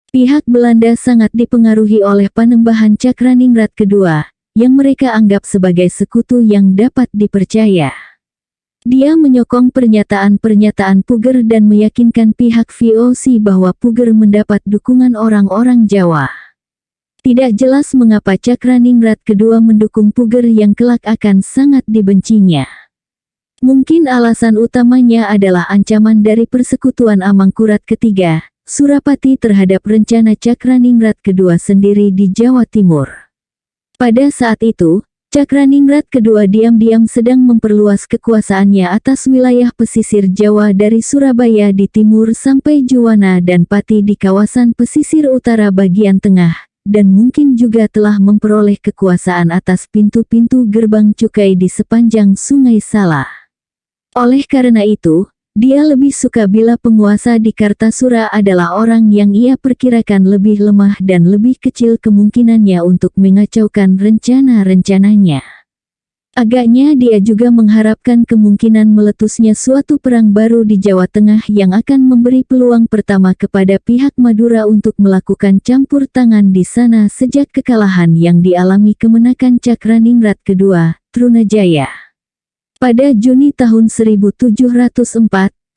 Pihak Belanda sangat dipengaruhi oleh Panembahan Cakraningrat kedua, yang mereka anggap sebagai sekutu yang dapat dipercaya. Dia menyokong pernyataan-pernyataan Puger dan meyakinkan pihak VOC bahwa Puger mendapat dukungan orang-orang Jawa. Tidak jelas mengapa Cakraningrat kedua mendukung Puger yang kelak akan sangat dibencinya. Mungkin alasan utamanya adalah ancaman dari Persekutuan Amangkurat ketiga, Surapati terhadap rencana Cakraningrat kedua sendiri di Jawa Timur. Pada saat itu, Cakraningrat kedua diam-diam sedang memperluas kekuasaannya atas wilayah pesisir Jawa dari Surabaya di timur sampai Juwana dan Pati di kawasan pesisir utara bagian tengah, dan mungkin juga telah memperoleh kekuasaan atas pintu-pintu gerbang cukai di sepanjang Sungai Salah. Oleh karena itu, dia lebih suka bila penguasa di Kartasura adalah orang yang ia perkirakan lebih lemah dan lebih kecil kemungkinannya untuk mengacaukan rencana-rencananya. Agaknya dia juga mengharapkan kemungkinan meletusnya suatu perang baru di Jawa Tengah yang akan memberi peluang pertama kepada pihak Madura untuk melakukan campur tangan di sana sejak kekalahan yang dialami kemenakan Cakraningrat kedua, Trunajaya. Pada Juni tahun 1704,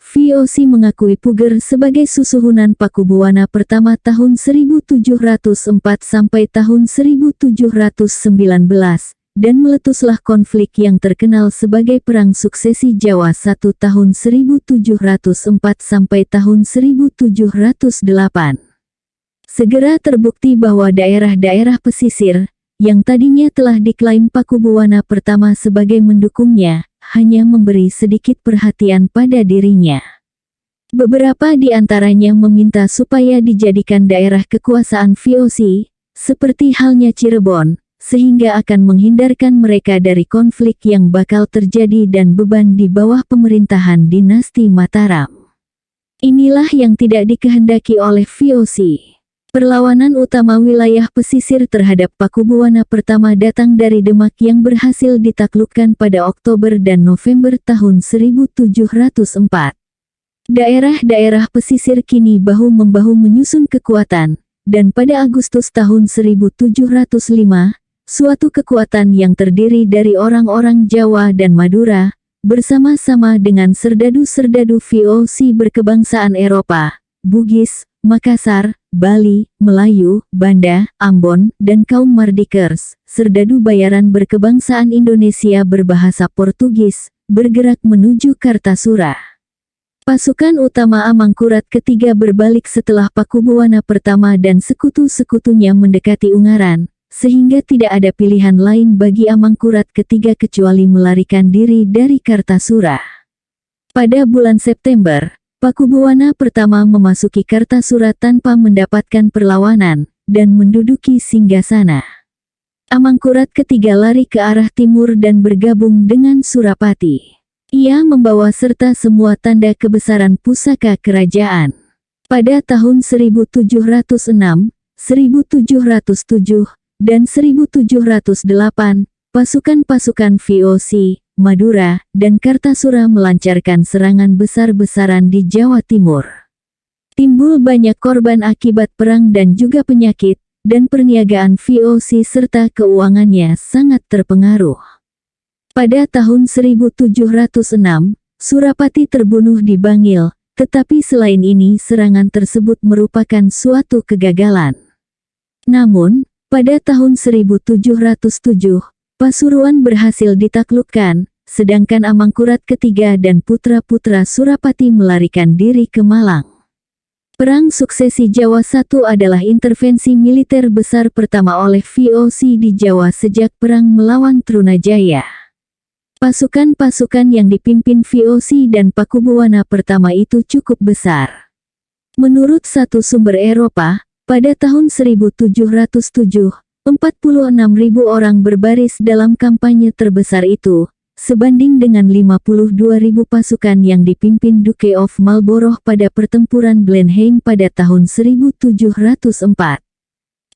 VOC mengakui Puger sebagai susuhunan Pakubuwana pertama tahun 1704 sampai tahun 1719, dan meletuslah konflik yang terkenal sebagai Perang Suksesi Jawa I tahun 1704 sampai tahun 1708. Segera terbukti bahwa daerah-daerah pesisir, yang tadinya telah diklaim Pakubuwana pertama sebagai mendukungnya, hanya memberi sedikit perhatian pada dirinya. Beberapa di antaranya meminta supaya dijadikan daerah kekuasaan VOC, seperti halnya Cirebon, sehingga akan menghindarkan mereka dari konflik yang bakal terjadi dan beban di bawah pemerintahan dinasti Mataram. Inilah yang tidak dikehendaki oleh VOC. Perlawanan utama wilayah pesisir terhadap Pakubuwana pertama datang dari Demak yang berhasil ditaklukkan pada Oktober dan November tahun 1704. Daerah-daerah pesisir kini bahu-membahu menyusun kekuatan, dan pada Agustus tahun 1705, suatu kekuatan yang terdiri dari orang-orang Jawa dan Madura, bersama-sama dengan serdadu-serdadu VOC berkebangsaan Eropa, Bugis, Makassar, Bali, Melayu, Banda, Ambon, dan kaum Mardikers, serdadu bayaran berkebangsaan Indonesia berbahasa Portugis, bergerak menuju Kartasura. Pasukan utama Amangkurat ketiga berbalik setelah Pakubuwana pertama dan sekutu-sekutunya mendekati Ungaran, sehingga tidak ada pilihan lain bagi Amangkurat ketiga kecuali melarikan diri dari Kartasura. Pada bulan September, Pakubuwana pertama memasuki Kartasura tanpa mendapatkan perlawanan, dan menduduki singgasana. Amangkurat ketiga lari ke arah timur dan bergabung dengan Surapati. Ia membawa serta semua tanda kebesaran pusaka kerajaan. Pada tahun 1706, 1707, dan 1708, pasukan-pasukan VOC, Madura, dan Kartasura melancarkan serangan besar-besaran di Jawa Timur. Timbul banyak korban akibat perang dan juga penyakit, dan perniagaan VOC serta keuangannya sangat terpengaruh. Pada tahun 1706, Surapati terbunuh di Bangil, tetapi selain ini serangan tersebut merupakan suatu kegagalan. Namun, pada tahun 1707, Pasuruan berhasil ditaklukkan, sedangkan Amangkurat ketiga dan putra-putra Surapati melarikan diri ke Malang. Perang Suksesi Jawa I adalah intervensi militer besar pertama oleh VOC di Jawa sejak perang melawan Trunajaya. Pasukan-pasukan yang dipimpin VOC dan Pakubuwana pertama itu cukup besar. Menurut satu sumber Eropa, pada tahun 1707, 46.000 orang berbaris dalam kampanye terbesar itu, sebanding dengan 52.000 pasukan yang dipimpin Duke of Marlborough pada pertempuran Blenheim pada tahun 1704.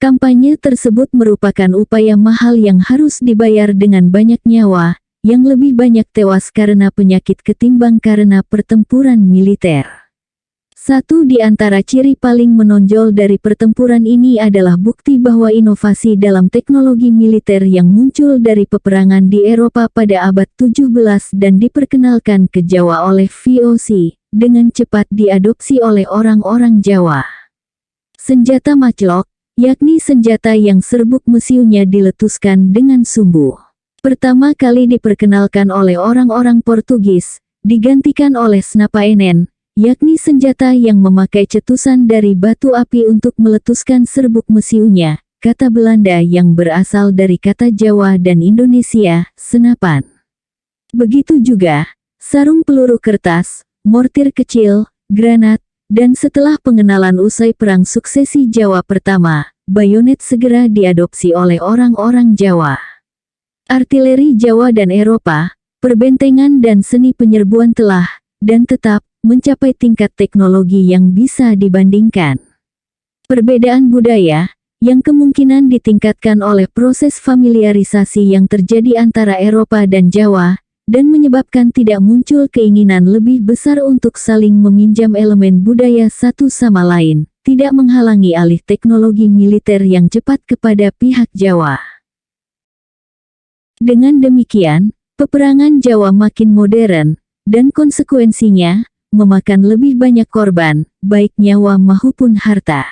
Kampanye tersebut merupakan upaya mahal yang harus dibayar dengan banyak nyawa, yang lebih banyak tewas karena penyakit ketimbang karena pertempuran militer. Satu di antara ciri paling menonjol dari pertempuran ini adalah bukti bahwa inovasi dalam teknologi militer yang muncul dari peperangan di Eropa pada abad 17 dan diperkenalkan ke Jawa oleh VOC, dengan cepat diadopsi oleh orang-orang Jawa. Senjata maclok, yakni senjata yang serbuk mesiunya diletuskan dengan sumbu. Pertama kali diperkenalkan oleh orang-orang Portugis, digantikan oleh senapainen, yakni senjata yang memakai cetusan dari batu api untuk meletuskan serbuk mesiunya, kata Belanda yang berasal dari kata Jawa dan Indonesia, senapan. Begitu juga, sarung peluru kertas, mortir kecil, granat, dan setelah pengenalan usai Perang Suksesi Jawa pertama, bayonet segera diadopsi oleh orang-orang Jawa. Artileri Jawa dan Eropa, perbentengan dan seni penyerbuan telah, dan tetap, mencapai tingkat teknologi yang bisa dibandingkan. Perbedaan budaya, yang kemungkinan ditingkatkan oleh proses familiarisasi yang terjadi antara Eropa dan Jawa, dan menyebabkan tidak muncul keinginan lebih besar untuk saling meminjam elemen budaya satu sama lain, tidak menghalangi alih teknologi militer yang cepat kepada pihak Jawa. Dengan demikian, peperangan Jawa makin modern, dan konsekuensinya, memakan lebih banyak korban, baik nyawa maupun harta.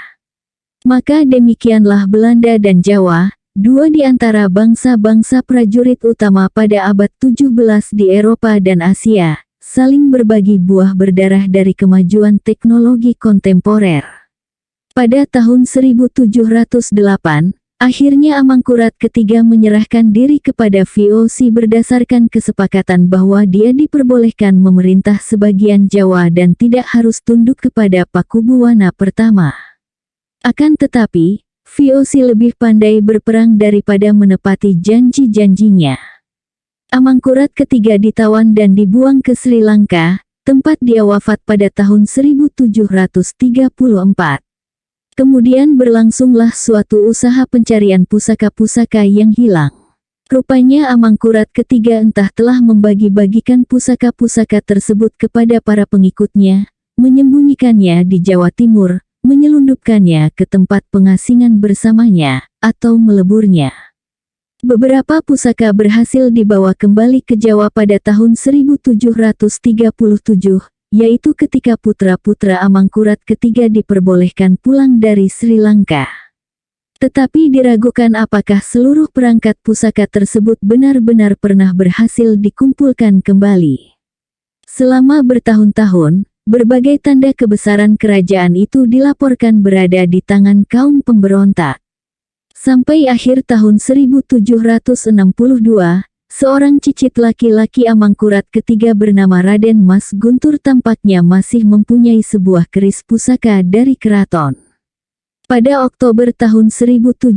Maka demikianlah Belanda dan Jawa, dua di antara bangsa-bangsa prajurit utama pada abad 17 di Eropa dan Asia, saling berbagi buah berdarah dari kemajuan teknologi kontemporer. Pada tahun 1708, akhirnya Amangkurat III menyerahkan diri kepada VOC berdasarkan kesepakatan bahwa dia diperbolehkan memerintah sebagian Jawa dan tidak harus tunduk kepada Pakubuwana pertama. Akan tetapi, VOC lebih pandai berperang daripada menepati janji-janjinya. Amangkurat III ditawan dan dibuang ke Sri Lanka, tempat dia wafat pada tahun 1734. Kemudian berlangsunglah suatu usaha pencarian pusaka-pusaka yang hilang. Rupanya Amangkurat III entah telah membagi-bagikan pusaka-pusaka tersebut kepada para pengikutnya, menyembunyikannya di Jawa Timur, menyelundupkannya ke tempat pengasingan bersamanya, atau meleburnya. Beberapa pusaka berhasil dibawa kembali ke Jawa pada tahun 1737, yaitu ketika putra-putra Amangkurat III diperbolehkan pulang dari Sri Lanka. Tetapi diragukan apakah seluruh perangkat pusaka tersebut benar-benar pernah berhasil dikumpulkan kembali. Selama bertahun-tahun, berbagai tanda kebesaran kerajaan itu dilaporkan berada di tangan kaum pemberontak. Sampai akhir tahun 1762, seorang cicit laki-laki Amangkurat III bernama Raden Mas Guntur tampaknya masih mempunyai sebuah keris pusaka dari keraton. Pada Oktober tahun 1705,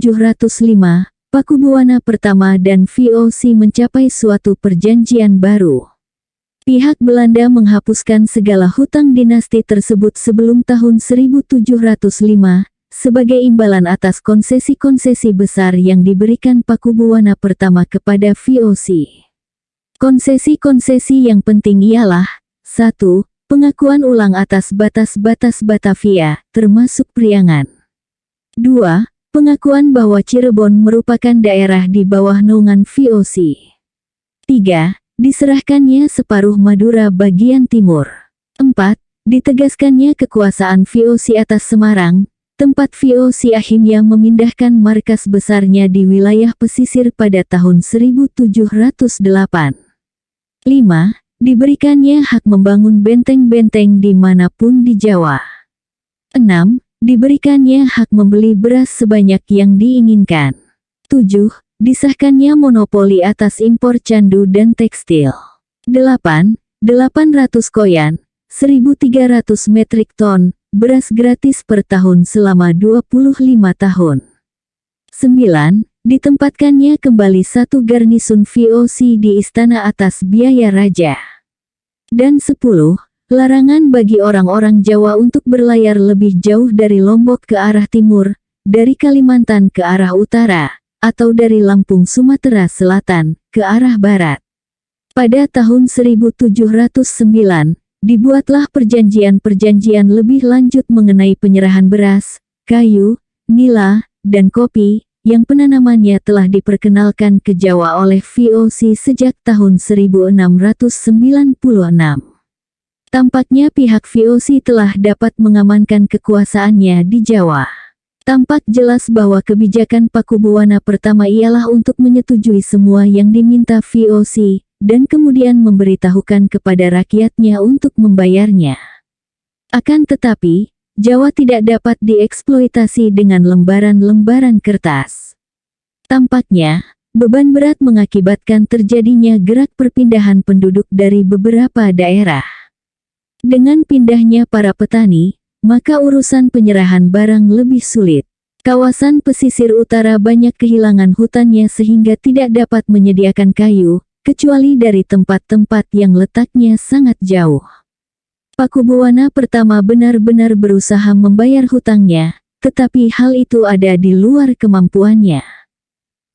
Pakubuwana pertama dan VOC mencapai suatu perjanjian baru. Pihak Belanda menghapuskan segala hutang dinasti tersebut sebelum tahun 1705, sebagai imbalan atas konsesi-konsesi besar yang diberikan Pakubuwana pertama kepada VOC. Konsesi-konsesi yang penting ialah 1. Pengakuan ulang atas batas-batas Batavia, termasuk Priangan. 2. Pengakuan bahwa Cirebon merupakan daerah di bawah naungan VOC. 3. Diserahkannya separuh Madura bagian timur. 4. Ditegaskannya kekuasaan VOC atas Semarang, tempat VOC akhirnya memindahkan markas besarnya di wilayah pesisir pada tahun 1708. 5. Diberikannya hak membangun benteng-benteng di manapun di Jawa. 6. Diberikannya hak membeli beras sebanyak yang diinginkan. 7. Disahkannya monopoli atas impor candu dan tekstil. 8. 800 koyan, 1.300 metrik ton, beras gratis per tahun selama 25 tahun. 9. Ditempatkannya kembali satu garnisun VOC di istana atas biaya raja. Dan 10. Larangan bagi orang-orang Jawa untuk berlayar lebih jauh dari Lombok ke arah timur, dari Kalimantan ke arah utara, atau dari Lampung Sumatera Selatan ke arah barat. Pada tahun 1709, dibuatlah perjanjian-perjanjian lebih lanjut mengenai penyerahan beras, kayu, nila, dan kopi, yang penanamannya telah diperkenalkan ke Jawa oleh VOC sejak tahun 1696. Tampaknya pihak VOC telah dapat mengamankan kekuasaannya di Jawa. Tampak jelas bahwa kebijakan Pakubuwana pertama ialah untuk menyetujui semua yang diminta VOC, dan kemudian memberitahukan kepada rakyatnya untuk membayarnya. Akan tetapi, Jawa tidak dapat dieksploitasi dengan lembaran-lembaran kertas. Tampaknya, beban berat mengakibatkan terjadinya gerak perpindahan penduduk dari beberapa daerah. Dengan pindahnya para petani, maka urusan penyerahan barang lebih sulit. Kawasan pesisir utara banyak kehilangan hutannya sehingga tidak dapat menyediakan kayu, kecuali dari tempat-tempat yang letaknya sangat jauh. Pakubuwana pertama benar-benar berusaha membayar hutangnya, tetapi hal itu ada di luar kemampuannya.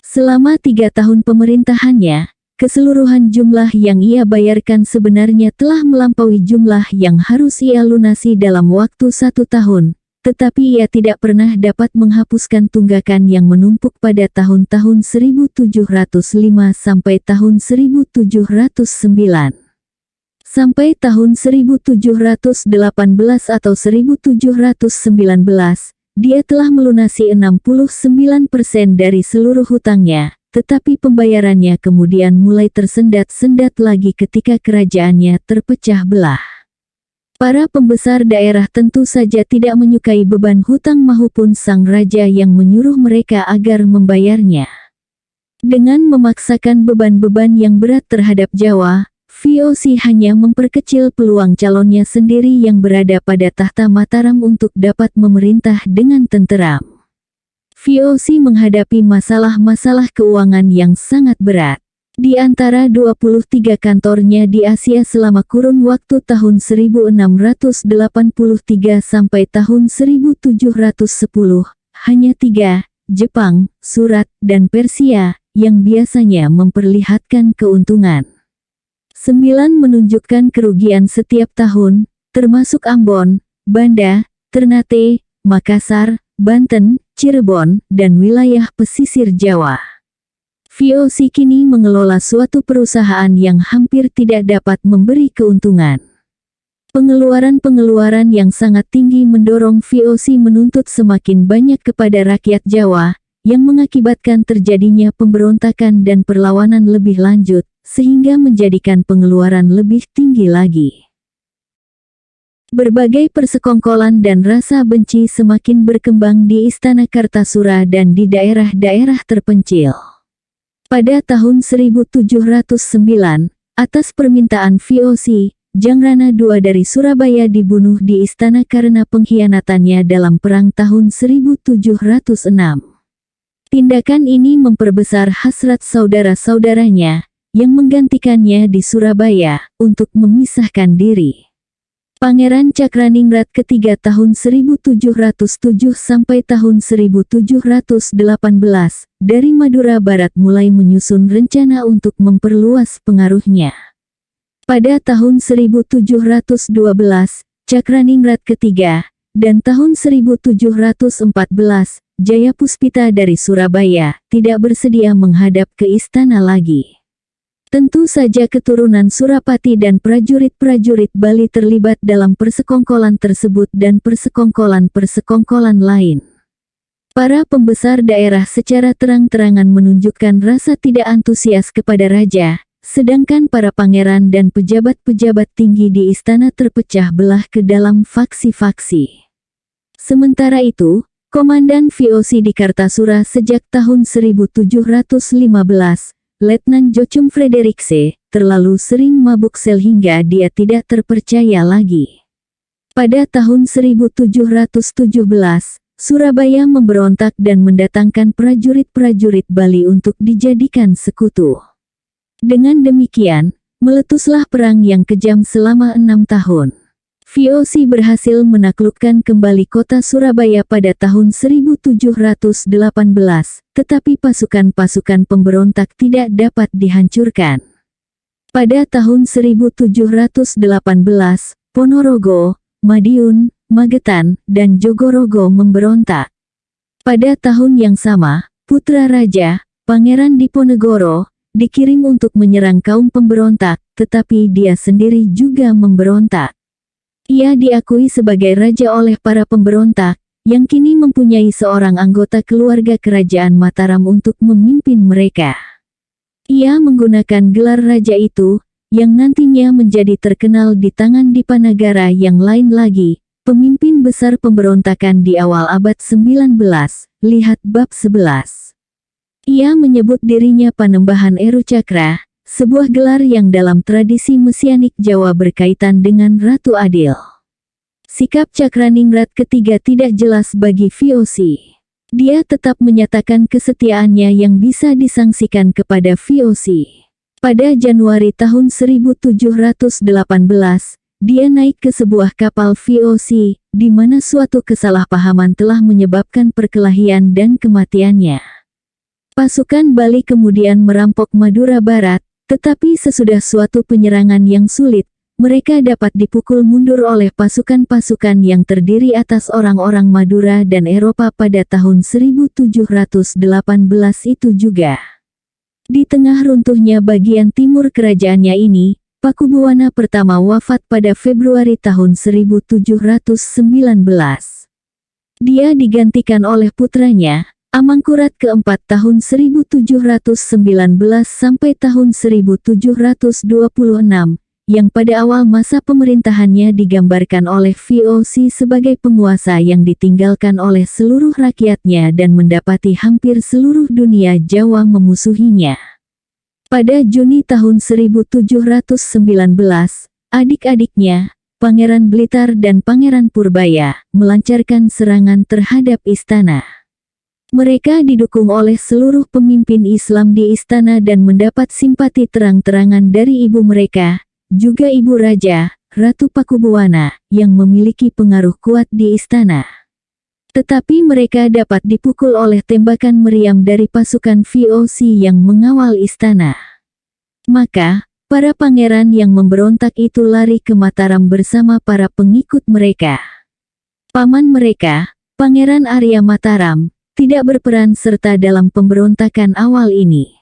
Selama 3 tahun pemerintahannya, keseluruhan jumlah yang ia bayarkan sebenarnya telah melampaui jumlah yang harus ia lunasi dalam waktu 1 tahun, tetapi ia tidak pernah dapat menghapuskan tunggakan yang menumpuk pada tahun-tahun 1705 sampai tahun 1709. Sampai tahun 1718 atau 1719, dia telah melunasi 69% dari seluruh hutangnya, tetapi pembayarannya kemudian mulai tersendat-sendat lagi ketika kerajaannya terpecah belah. Para pembesar daerah tentu saja tidak menyukai beban hutang maupun sang raja yang menyuruh mereka agar membayarnya. Dengan memaksakan beban-beban yang berat terhadap Jawa, VOC hanya memperkecil peluang calonnya sendiri yang berada pada tahta Mataram untuk dapat memerintah dengan tenteram. VOC menghadapi masalah-masalah keuangan yang sangat berat. Di antara 23 kantornya di Asia selama kurun waktu tahun 1683 sampai tahun 1710, hanya 3, Jepang, Surat, dan Persia, yang biasanya memperlihatkan keuntungan. 9 menunjukkan kerugian setiap tahun, termasuk Ambon, Banda, Ternate, Makassar, Banten, Cirebon, dan wilayah pesisir Jawa. VOC kini mengelola suatu perusahaan yang hampir tidak dapat memberi keuntungan. Pengeluaran-pengeluaran yang sangat tinggi mendorong VOC menuntut semakin banyak kepada rakyat Jawa, yang mengakibatkan terjadinya pemberontakan dan perlawanan lebih lanjut, sehingga menjadikan pengeluaran lebih tinggi lagi. Berbagai persekongkolan dan rasa benci semakin berkembang di Istana Kartasura dan di daerah-daerah terpencil. Pada tahun 1709, atas permintaan VOC, Jangrana II dari Surabaya dibunuh di istana karena pengkhianatannya dalam perang tahun 1706. Tindakan ini memperbesar hasrat saudara-saudaranya, yang menggantikannya di Surabaya, untuk memisahkan diri. Pangeran Cakraningrat ketiga tahun 1707 sampai tahun 1718, dari Madura Barat mulai menyusun rencana untuk memperluas pengaruhnya. Pada tahun 1712, Cakraningrat ketiga, dan tahun 1714, Jayapuspita dari Surabaya, tidak bersedia menghadap ke istana lagi. Tentu saja keturunan Surapati dan prajurit-prajurit Bali terlibat dalam persekongkolan tersebut dan persekongkolan-persekongkolan lain. Para pembesar daerah secara terang-terangan menunjukkan rasa tidak antusias kepada raja, sedangkan para pangeran dan pejabat-pejabat tinggi di istana terpecah belah ke dalam faksi-faksi. Sementara itu, Komandan VOC di Kartasura sejak tahun 1715, Letnan Jochum Frederikse, terlalu sering mabuk sehingga dia tidak terpercaya lagi. Pada tahun 1717, Surabaya memberontak dan mendatangkan prajurit-prajurit Bali untuk dijadikan sekutu. Dengan demikian, meletuslah perang yang kejam selama 6 tahun. VOC berhasil menaklukkan kembali kota Surabaya pada tahun 1718, tetapi pasukan-pasukan pemberontak tidak dapat dihancurkan. Pada tahun 1718, Ponorogo, Madiun, Magetan, dan Jogorogo memberontak. Pada tahun yang sama, putra raja, Pangeran Diponegoro, dikirim untuk menyerang kaum pemberontak, tetapi dia sendiri juga memberontak. Ia diakui sebagai raja oleh para pemberontak, yang kini mempunyai seorang anggota keluarga kerajaan Mataram untuk memimpin mereka. Ia menggunakan gelar raja itu, yang nantinya menjadi terkenal di tangan Dipanagara yang lain lagi, pemimpin besar pemberontakan di awal abad 19, lihat bab 11. Ia menyebut dirinya Panembahan Eru Cakra, sebuah gelar yang dalam tradisi Mesianik Jawa berkaitan dengan Ratu Adil. Sikap Cakraningrat ketiga tidak jelas bagi VOC. Dia tetap menyatakan kesetiaannya yang bisa disangsikan kepada VOC. Pada Januari tahun 1718, dia naik ke sebuah kapal VOC, di mana suatu kesalahpahaman telah menyebabkan perkelahian dan kematiannya. Pasukan Bali kemudian merampok Madura Barat, tetapi sesudah suatu penyerangan yang sulit, mereka dapat dipukul mundur oleh pasukan-pasukan yang terdiri atas orang-orang Madura dan Eropa pada tahun 1718 itu juga. Di tengah runtuhnya bagian timur kerajaannya ini, Pakubuwana pertama wafat pada Februari tahun 1719. Dia digantikan oleh putranya, Amangkurat keempat tahun 1719 sampai tahun 1726, yang pada awal masa pemerintahannya digambarkan oleh VOC sebagai penguasa yang ditinggalkan oleh seluruh rakyatnya dan mendapati hampir seluruh dunia Jawa memusuhinya. Pada Juni tahun 1719, adik-adiknya, Pangeran Blitar dan Pangeran Purbaya, melancarkan serangan terhadap istana. Mereka didukung oleh seluruh pemimpin Islam di istana dan mendapat simpati terang-terangan dari ibu mereka, juga ibu raja, Ratu Pakubuwana, yang memiliki pengaruh kuat di istana. Tetapi mereka dapat dipukul oleh tembakan meriam dari pasukan VOC yang mengawal istana. Maka, para pangeran yang memberontak itu lari ke Mataram bersama para pengikut mereka. Paman mereka, Pangeran Arya Mataram, tidak berperan serta dalam pemberontakan awal ini.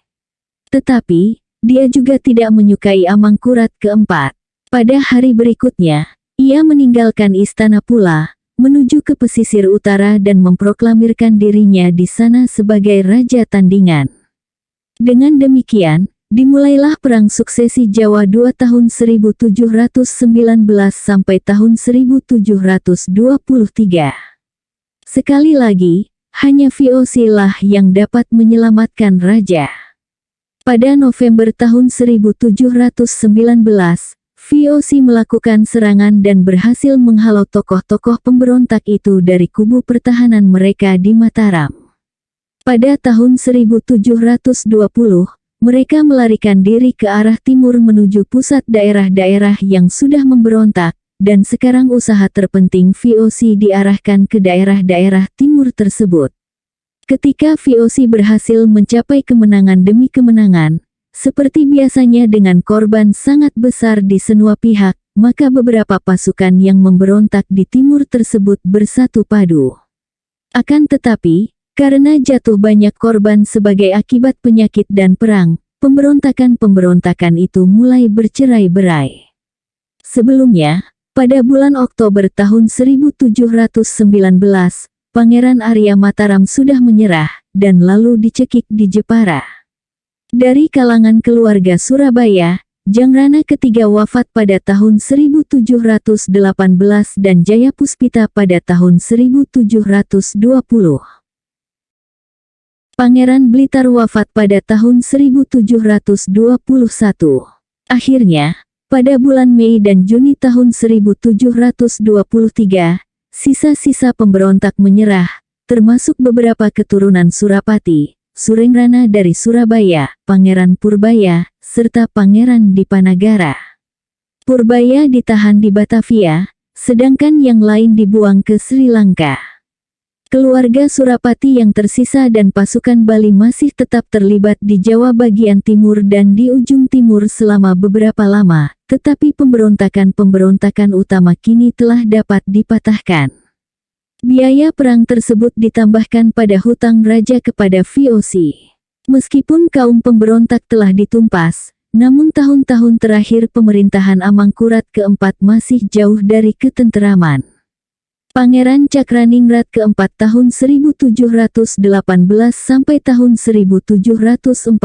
Tetapi, dia juga tidak menyukai Amangkurat keempat. Pada hari berikutnya, ia meninggalkan istana pula, menuju ke pesisir utara dan memproklamirkan dirinya di sana sebagai Raja Tandingan. Dengan demikian, dimulailah Perang Suksesi Jawa II tahun 1719 sampai tahun 1723. Sekali lagi, hanya VOC lah yang dapat menyelamatkan raja. Pada November tahun 1719, VOC melakukan serangan dan berhasil menghalau tokoh-tokoh pemberontak itu dari kubu pertahanan mereka di Mataram. Pada tahun 1720, mereka melarikan diri ke arah timur menuju pusat daerah-daerah yang sudah memberontak, dan sekarang usaha terpenting VOC diarahkan ke daerah-daerah timur tersebut. Ketika VOC berhasil mencapai kemenangan demi kemenangan, seperti biasanya dengan korban sangat besar di semua pihak, maka beberapa pasukan yang memberontak di timur tersebut bersatu padu. Akan tetapi, karena jatuh banyak korban sebagai akibat penyakit dan perang, pemberontakan-pemberontakan itu mulai bercerai-berai. Sebelumnya, pada bulan Oktober tahun 1719, Pangeran Arya Mataram sudah menyerah, dan lalu dicekik di Jepara. Dari kalangan keluarga Surabaya, Jangrana ketiga wafat pada tahun 1718 dan Jayapuspita pada tahun 1720. Pangeran Blitar wafat pada tahun 1721. Akhirnya, pada bulan Mei dan Juni tahun 1723, sisa-sisa pemberontak menyerah, termasuk beberapa keturunan Surapati, Surengrana dari Surabaya, Pangeran Purbaya, serta Pangeran Dipanagara. Purbaya ditahan di Batavia, sedangkan yang lain dibuang ke Sri Lanka. Keluarga Surapati yang tersisa dan pasukan Bali masih tetap terlibat di Jawa bagian timur dan di ujung timur selama beberapa lama, tetapi pemberontakan-pemberontakan utama kini telah dapat dipatahkan. Biaya perang tersebut ditambahkan pada hutang raja kepada VOC. Meskipun kaum pemberontak telah ditumpas, namun tahun-tahun terakhir pemerintahan Amangkurat keempat masih jauh dari ketenteraman. Pangeran Cakraningrat keempat tahun 1718 sampai tahun 1746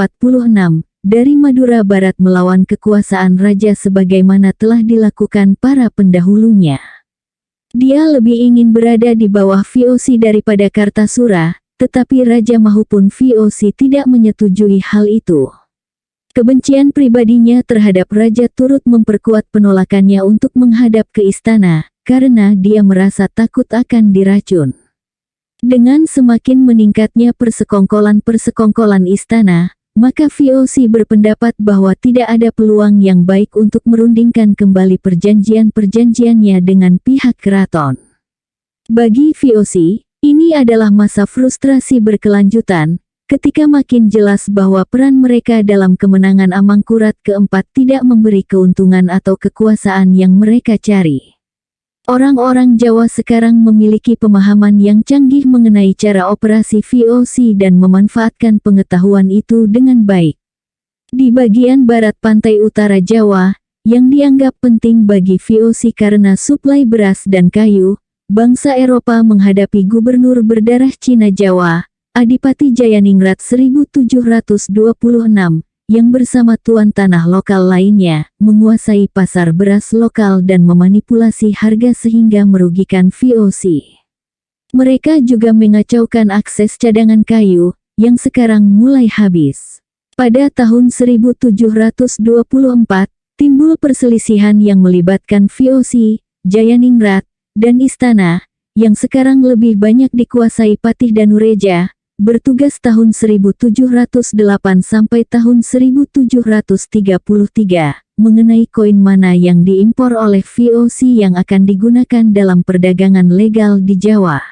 dari Madura Barat melawan kekuasaan raja sebagaimana telah dilakukan para pendahulunya. Dia lebih ingin berada di bawah VOC daripada Kartasura, tetapi Raja maupun VOC tidak menyetujui hal itu. Kebencian pribadinya terhadap raja turut memperkuat penolakannya untuk menghadap ke istana, karena dia merasa takut akan diracun. Dengan semakin meningkatnya persekongkolan istana, maka VOC berpendapat bahwa tidak ada peluang yang baik untuk merundingkan kembali perjanjian-perjanjiannya dengan pihak keraton. Bagi VOC, ini adalah masa frustrasi berkelanjutan, ketika makin jelas bahwa peran mereka dalam kemenangan Amangkurat keempat tidak memberi keuntungan atau kekuasaan yang mereka cari. Orang-orang Jawa sekarang memiliki pemahaman yang canggih mengenai cara operasi VOC dan memanfaatkan pengetahuan itu dengan baik. Di bagian barat pantai utara Jawa, yang dianggap penting bagi VOC karena suplai beras dan kayu, bangsa Eropa menghadapi gubernur berdarah Cina Jawa, Adipati Jayaningrat 1726, yang bersama tuan tanah lokal lainnya, menguasai pasar beras lokal dan memanipulasi harga sehingga merugikan VOC. Mereka juga mengacaukan akses cadangan kayu, yang sekarang mulai habis. Pada tahun 1724, timbul perselisihan yang melibatkan VOC, Jayaningrat, dan istana, yang sekarang lebih banyak dikuasai Patih Danureja, bertugas tahun 1708 sampai tahun 1733, mengenai koin mana yang diimpor oleh VOC yang akan digunakan dalam perdagangan legal di Jawa.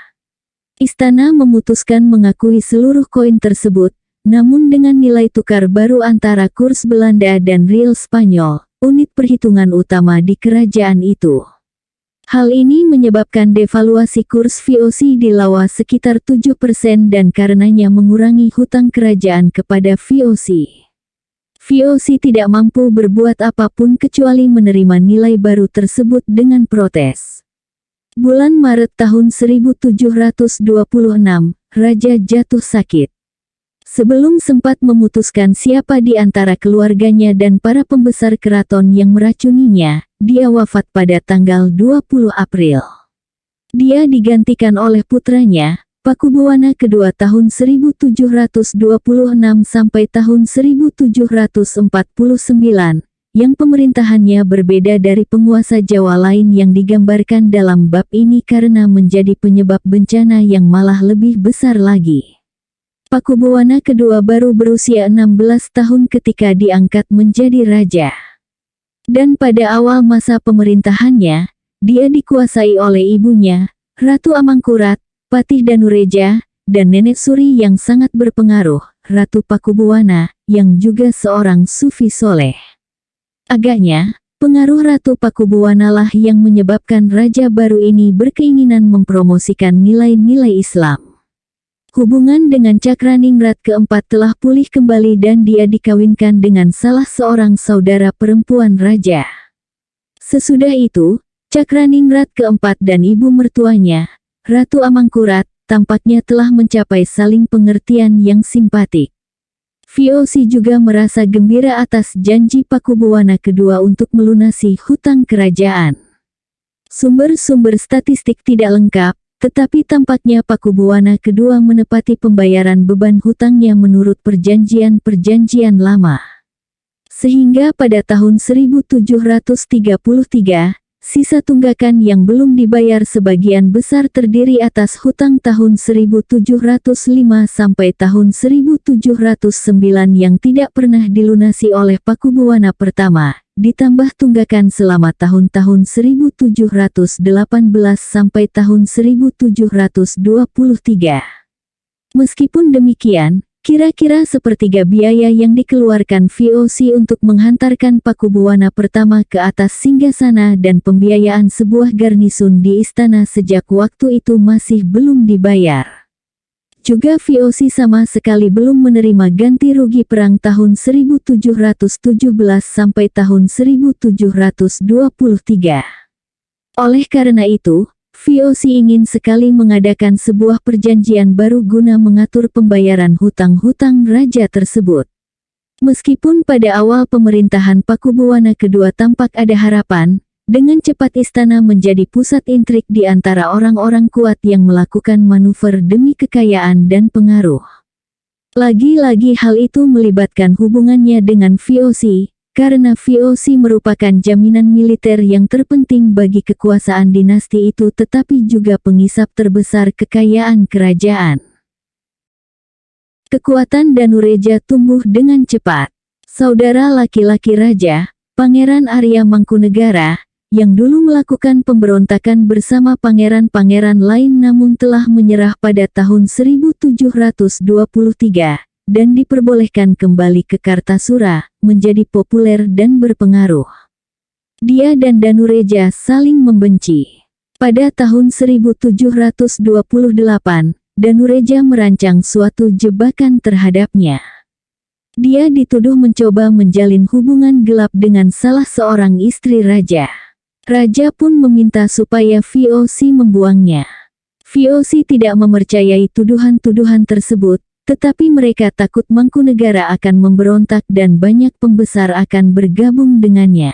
Istana memutuskan mengakui seluruh koin tersebut, namun dengan nilai tukar baru antara kurs Belanda dan riel Spanyol, unit perhitungan utama di kerajaan itu. Hal ini menyebabkan devaluasi kurs VOC di Lawa sekitar 7% dan karenanya mengurangi hutang kerajaan kepada VOC. VOC tidak mampu berbuat apapun kecuali menerima nilai baru tersebut dengan protes. Bulan Maret tahun 1726, Raja jatuh sakit. Sebelum sempat memutuskan siapa di antara keluarganya dan para pembesar keraton yang meracuninya, dia wafat pada tanggal 20 April. Dia digantikan oleh putranya, Pakubuwana II tahun 1726 sampai tahun 1749, yang pemerintahannya berbeda dari penguasa Jawa lain yang digambarkan dalam bab ini karena menjadi penyebab bencana yang malah lebih besar lagi. Pakubuwana II baru berusia 16 tahun ketika diangkat menjadi raja. Dan pada awal masa pemerintahannya, dia dikuasai oleh ibunya, Ratu Amangkurat, Patih Danureja, dan nenek suri yang sangat berpengaruh, Ratu Pakubuwana, yang juga seorang sufi soleh. Agaknya, pengaruh Ratu Pakubuwana lah yang menyebabkan raja baru ini berkeinginan mempromosikan nilai-nilai Islam. Hubungan dengan Cakraningrat keempat telah pulih kembali dan dia dikawinkan dengan salah seorang saudara perempuan raja. Sesudah itu, Cakraningrat keempat dan ibu mertuanya, Ratu Amangkurat, tampaknya telah mencapai saling pengertian yang simpatik. VOC juga merasa gembira atas janji Pakubuwana II untuk melunasi hutang kerajaan. Sumber-sumber statistik tidak lengkap, tetapi tampaknya Pakubuwana II menepati pembayaran beban hutangnya menurut perjanjian-perjanjian lama. Sehingga pada tahun 1733, sisa tunggakan yang belum dibayar sebagian besar terdiri atas hutang tahun 1705 sampai tahun 1709 yang tidak pernah dilunasi oleh Pakubuwana pertama. ditambah tunggakan selama tahun-tahun 1718 sampai tahun 1723. Meskipun demikian, kira-kira sepertiga biaya yang dikeluarkan VOC untuk menghantarkan Pakubuwana pertama ke atas singgasana dan pembiayaan sebuah garnisun di istana sejak waktu itu masih belum dibayar. Juga VOC sama sekali belum menerima ganti rugi perang tahun 1717 sampai tahun 1723. Oleh karena itu, VOC ingin sekali mengadakan sebuah perjanjian baru guna mengatur pembayaran hutang-hutang raja tersebut. Meskipun pada awal pemerintahan Pakubuwana kedua tampak ada harapan, dengan cepat istana menjadi pusat intrik di antara orang-orang kuat yang melakukan manuver demi kekayaan dan pengaruh. Lagi-lagi hal itu melibatkan hubungannya dengan VOC, karena VOC merupakan jaminan militer yang terpenting bagi kekuasaan dinasti itu tetapi juga pengisap terbesar kekayaan kerajaan. Kekuatan Danureja tumbuh dengan cepat. Saudara laki-laki raja, Pangeran Arya Mangkunegara, yang dulu melakukan pemberontakan bersama pangeran-pangeran lain namun telah menyerah pada tahun 1723, dan diperbolehkan kembali ke Kartasura, menjadi populer dan berpengaruh. Dia dan Danureja saling membenci. Pada tahun 1728, Danureja merancang suatu jebakan terhadapnya. Dia dituduh mencoba menjalin hubungan gelap dengan salah seorang istri raja. Raja pun meminta supaya VOC membuangnya. VOC tidak mempercayai tuduhan-tuduhan tersebut, tetapi mereka takut Mangkunegara akan memberontak dan banyak pembesar akan bergabung dengannya.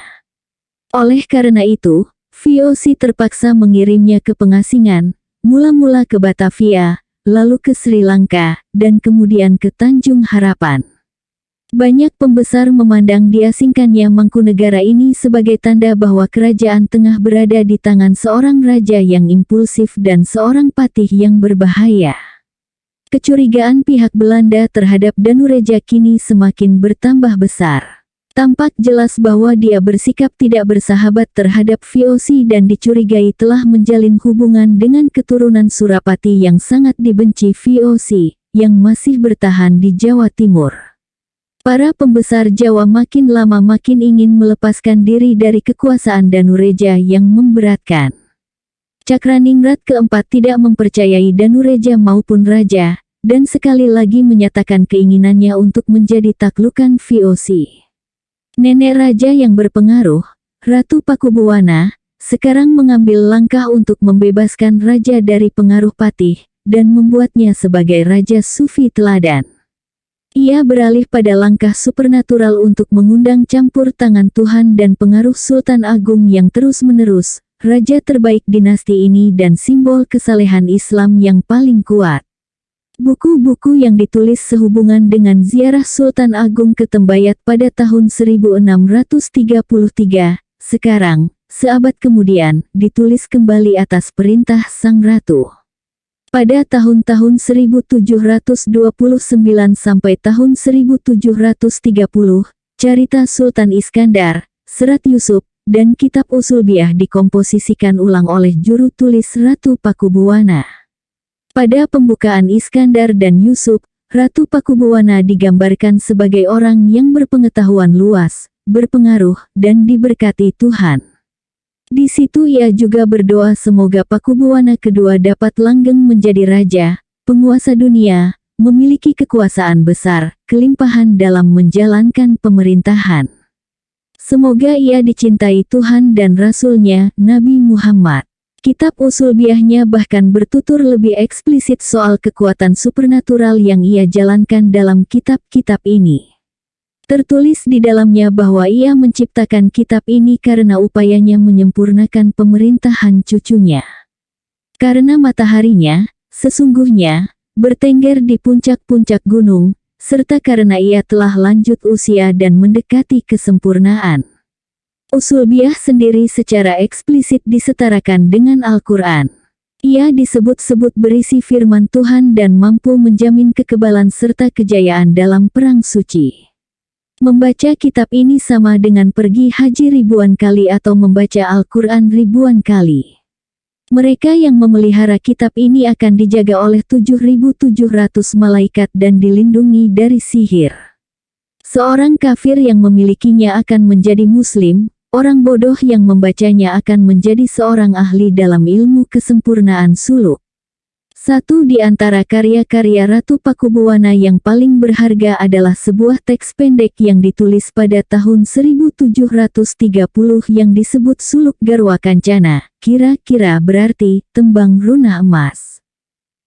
Oleh karena itu, VOC terpaksa mengirimnya ke pengasingan, mula-mula ke Batavia, lalu ke Sri Lanka, dan kemudian ke Tanjung Harapan. Banyak pembesar memandang diasingkannya Mangkunegara ini sebagai tanda bahwa kerajaan tengah berada di tangan seorang raja yang impulsif dan seorang patih yang berbahaya. Kecurigaan pihak Belanda terhadap Danureja kini semakin bertambah besar. Tampak jelas bahwa dia bersikap tidak bersahabat terhadap VOC dan dicurigai telah menjalin hubungan dengan keturunan Surapati yang sangat dibenci VOC, yang masih bertahan di Jawa Timur. Para pembesar Jawa makin lama makin ingin melepaskan diri dari kekuasaan Danureja yang memberatkan. Cakraningrat keempat tidak mempercayai Danureja maupun raja, dan sekali lagi menyatakan keinginannya untuk menjadi taklukan VOC. Nenek raja yang berpengaruh, Ratu Pakubuwana, sekarang mengambil langkah untuk membebaskan raja dari pengaruh patih, dan membuatnya sebagai raja sufi teladan. Ia beralih pada langkah supernatural untuk mengundang campur tangan Tuhan dan pengaruh Sultan Agung yang terus-menerus, raja terbaik dinasti ini dan simbol kesalehan Islam yang paling kuat. Buku-buku yang ditulis sehubungan dengan ziarah Sultan Agung ke Tembayat pada tahun 1633, sekarang, seabad kemudian, ditulis kembali atas perintah Sang Ratu. Pada tahun-tahun 1729 sampai tahun 1730, Carita Sultan Iskandar, Serat Yusuf, dan Kitab Usulbiah dikomposisikan ulang oleh juru tulis Ratu Pakubuwana. Pada pembukaan Iskandar dan Yusuf, Ratu Pakubuwana digambarkan sebagai orang yang berpengetahuan luas, berpengaruh, dan diberkati Tuhan. Di situ ia juga berdoa semoga Pakubuwana kedua dapat langgeng menjadi raja, penguasa dunia, memiliki kekuasaan besar, kelimpahan dalam menjalankan pemerintahan. Semoga ia dicintai Tuhan dan Rasul-Nya, Nabi Muhammad. Kitab Usulbiahnya bahkan bertutur lebih eksplisit soal kekuatan supernatural yang ia jalankan dalam kitab-kitab ini. Tertulis di dalamnya bahwa ia menciptakan kitab ini karena upayanya menyempurnakan pemerintahan cucunya. Karena mataharinya, sesungguhnya, bertengger di puncak-puncak gunung, serta karena ia telah lanjut usia dan mendekati kesempurnaan. Usulbiah sendiri secara eksplisit disetarakan dengan Al-Quran. Ia disebut-sebut berisi firman Tuhan dan mampu menjamin kekebalan serta kejayaan dalam perang suci. Membaca kitab ini sama dengan pergi haji ribuan kali atau membaca Al-Quran ribuan kali. Mereka yang memelihara kitab ini akan dijaga oleh 7.700 malaikat dan dilindungi dari sihir. Seorang kafir yang memilikinya akan menjadi muslim, orang bodoh yang membacanya akan menjadi seorang ahli dalam ilmu kesempurnaan suluk. Satu di antara karya-karya Ratu Pakubuwana yang paling berharga adalah sebuah teks pendek yang ditulis pada tahun 1730 yang disebut Suluk Garwa Kancana, kira-kira berarti tembang runa emas.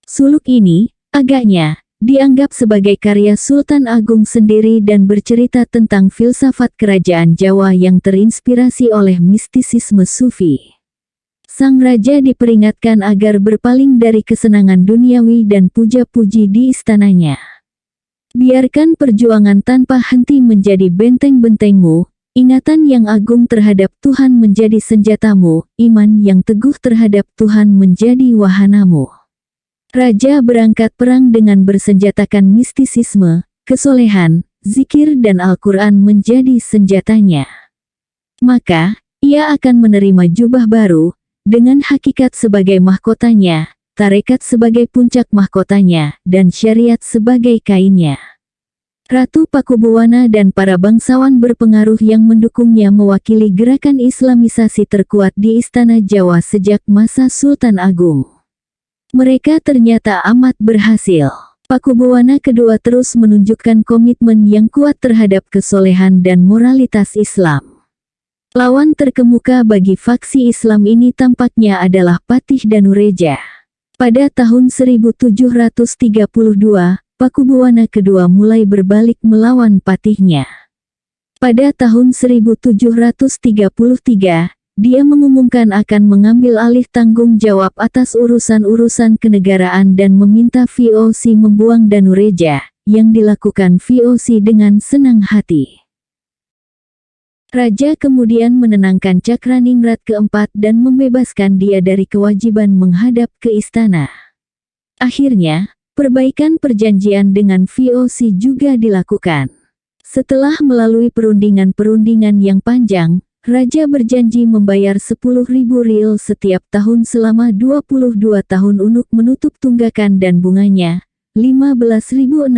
Suluk ini, agaknya, dianggap sebagai karya Sultan Agung sendiri dan bercerita tentang filsafat kerajaan Jawa yang terinspirasi oleh mistisisme Sufi. Sang raja diperingatkan agar berpaling dari kesenangan duniawi dan puja-puji di istananya. Biarkan perjuangan tanpa henti menjadi benteng-bentengmu, ingatan yang agung terhadap Tuhan menjadi senjatamu, iman yang teguh terhadap Tuhan menjadi wahanamu. Raja berangkat perang dengan bersenjatakan mistisisme, kesolehan, zikir dan Al-Quran menjadi senjatanya. Maka, ia akan menerima jubah baru, dengan hakikat sebagai mahkotanya, tarekat sebagai puncak mahkotanya, dan syariat sebagai kainnya. Ratu Pakubuwana dan para bangsawan berpengaruh yang mendukungnya mewakili gerakan Islamisasi terkuat di Istana Jawa sejak masa Sultan Agung. Mereka ternyata amat berhasil. Pakubuwana kedua terus menunjukkan komitmen yang kuat terhadap kesolehan dan moralitas Islam. Lawan terkemuka bagi faksi Islam ini tampaknya adalah Patih Danureja. Pada tahun 1732, Pakubuwana kedua mulai berbalik melawan patihnya. Pada tahun 1733, dia mengumumkan akan mengambil alih tanggung jawab atas urusan-urusan kenegaraan dan meminta VOC membuang Danureja, yang dilakukan VOC dengan senang hati. Raja kemudian menenangkan Cakraningrat keempat dan membebaskan dia dari kewajiban menghadap ke istana. Akhirnya, perbaikan perjanjian dengan VOC juga dilakukan. Setelah melalui perundingan-perundingan yang panjang, Raja berjanji membayar 10.000 riel setiap tahun selama 22 tahun untuk menutup tunggakan dan bunganya, 15.600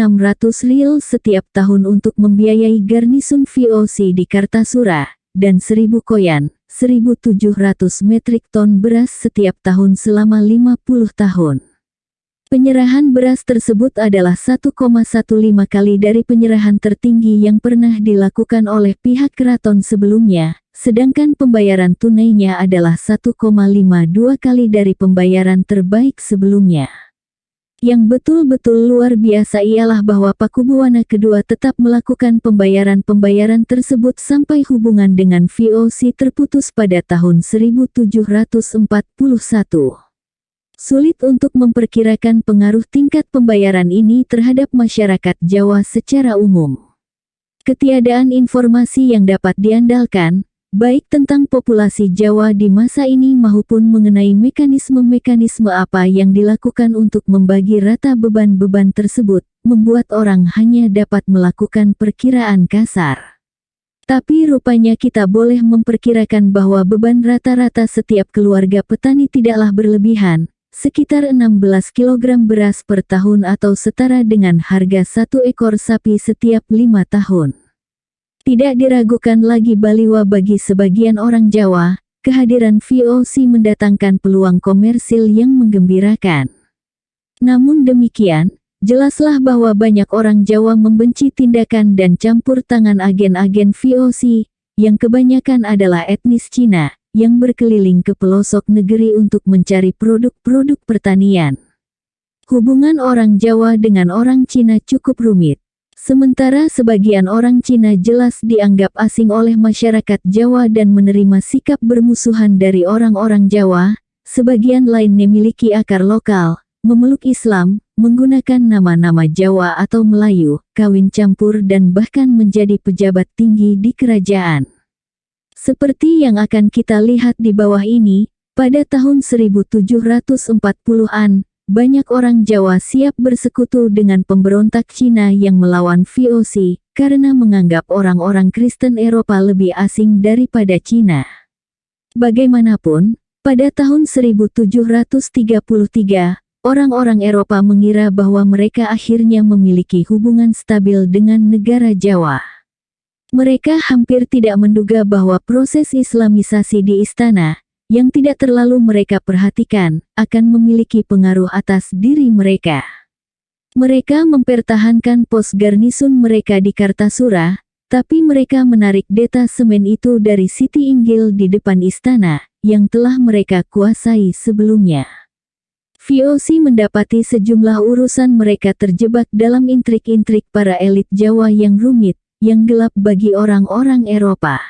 riel setiap tahun untuk membiayai garnisun VOC di Kartasura, dan 1.000 koyan, 1.700 metrik ton beras setiap tahun selama 50 tahun. Penyerahan beras tersebut adalah 1,15 kali dari penyerahan tertinggi yang pernah dilakukan oleh pihak keraton sebelumnya, sedangkan pembayaran tunainya adalah 1,52 kali dari pembayaran terbaik sebelumnya. Yang betul-betul luar biasa ialah bahwa Pakubuwana kedua tetap melakukan pembayaran-pembayaran tersebut sampai hubungan dengan VOC terputus pada tahun 1741. Sulit untuk memperkirakan pengaruh tingkat pembayaran ini terhadap masyarakat Jawa secara umum. Ketiadaan informasi yang dapat diandalkan, baik tentang populasi Jawa di masa ini maupun mengenai mekanisme-mekanisme apa yang dilakukan untuk membagi rata beban-beban tersebut, membuat orang hanya dapat melakukan perkiraan kasar. Tapi rupanya kita boleh memperkirakan bahwa beban rata-rata setiap keluarga petani tidaklah berlebihan, sekitar 16 kg beras per tahun atau setara dengan harga 1 ekor sapi setiap 5 tahun. Tidak diragukan lagi baliwa bagi sebagian orang Jawa, kehadiran VOC mendatangkan peluang komersil yang menggembirakan. Namun demikian, jelaslah bahwa banyak orang Jawa membenci tindakan dan campur tangan agen-agen VOC, yang kebanyakan adalah etnis Cina, yang berkeliling ke pelosok negeri untuk mencari produk-produk pertanian. Hubungan orang Jawa dengan orang Cina cukup rumit. Sementara sebagian orang Cina jelas dianggap asing oleh masyarakat Jawa dan menerima sikap bermusuhan dari orang-orang Jawa, sebagian lain memiliki akar lokal, memeluk Islam, menggunakan nama-nama Jawa atau Melayu, kawin campur dan bahkan menjadi pejabat tinggi di kerajaan. Seperti yang akan kita lihat di bawah ini, pada tahun 1740-an, banyak orang Jawa siap bersekutu dengan pemberontak Cina yang melawan VOC, karena menganggap orang-orang Kristen Eropa lebih asing daripada Cina. Bagaimanapun, pada tahun 1733, orang-orang Eropa mengira bahwa mereka akhirnya memiliki hubungan stabil dengan negara Jawa. Mereka hampir tidak menduga bahwa proses Islamisasi di istana, yang tidak terlalu mereka perhatikan, akan memiliki pengaruh atas diri mereka. Mereka mempertahankan pos garnisun mereka di Kartasura, tapi mereka menarik detasemen itu dari Siti Inggil di depan istana, yang telah mereka kuasai sebelumnya. VOC mendapati sejumlah urusan mereka terjebak dalam intrik-intrik para elit Jawa yang rumit, yang gelap bagi orang-orang Eropa.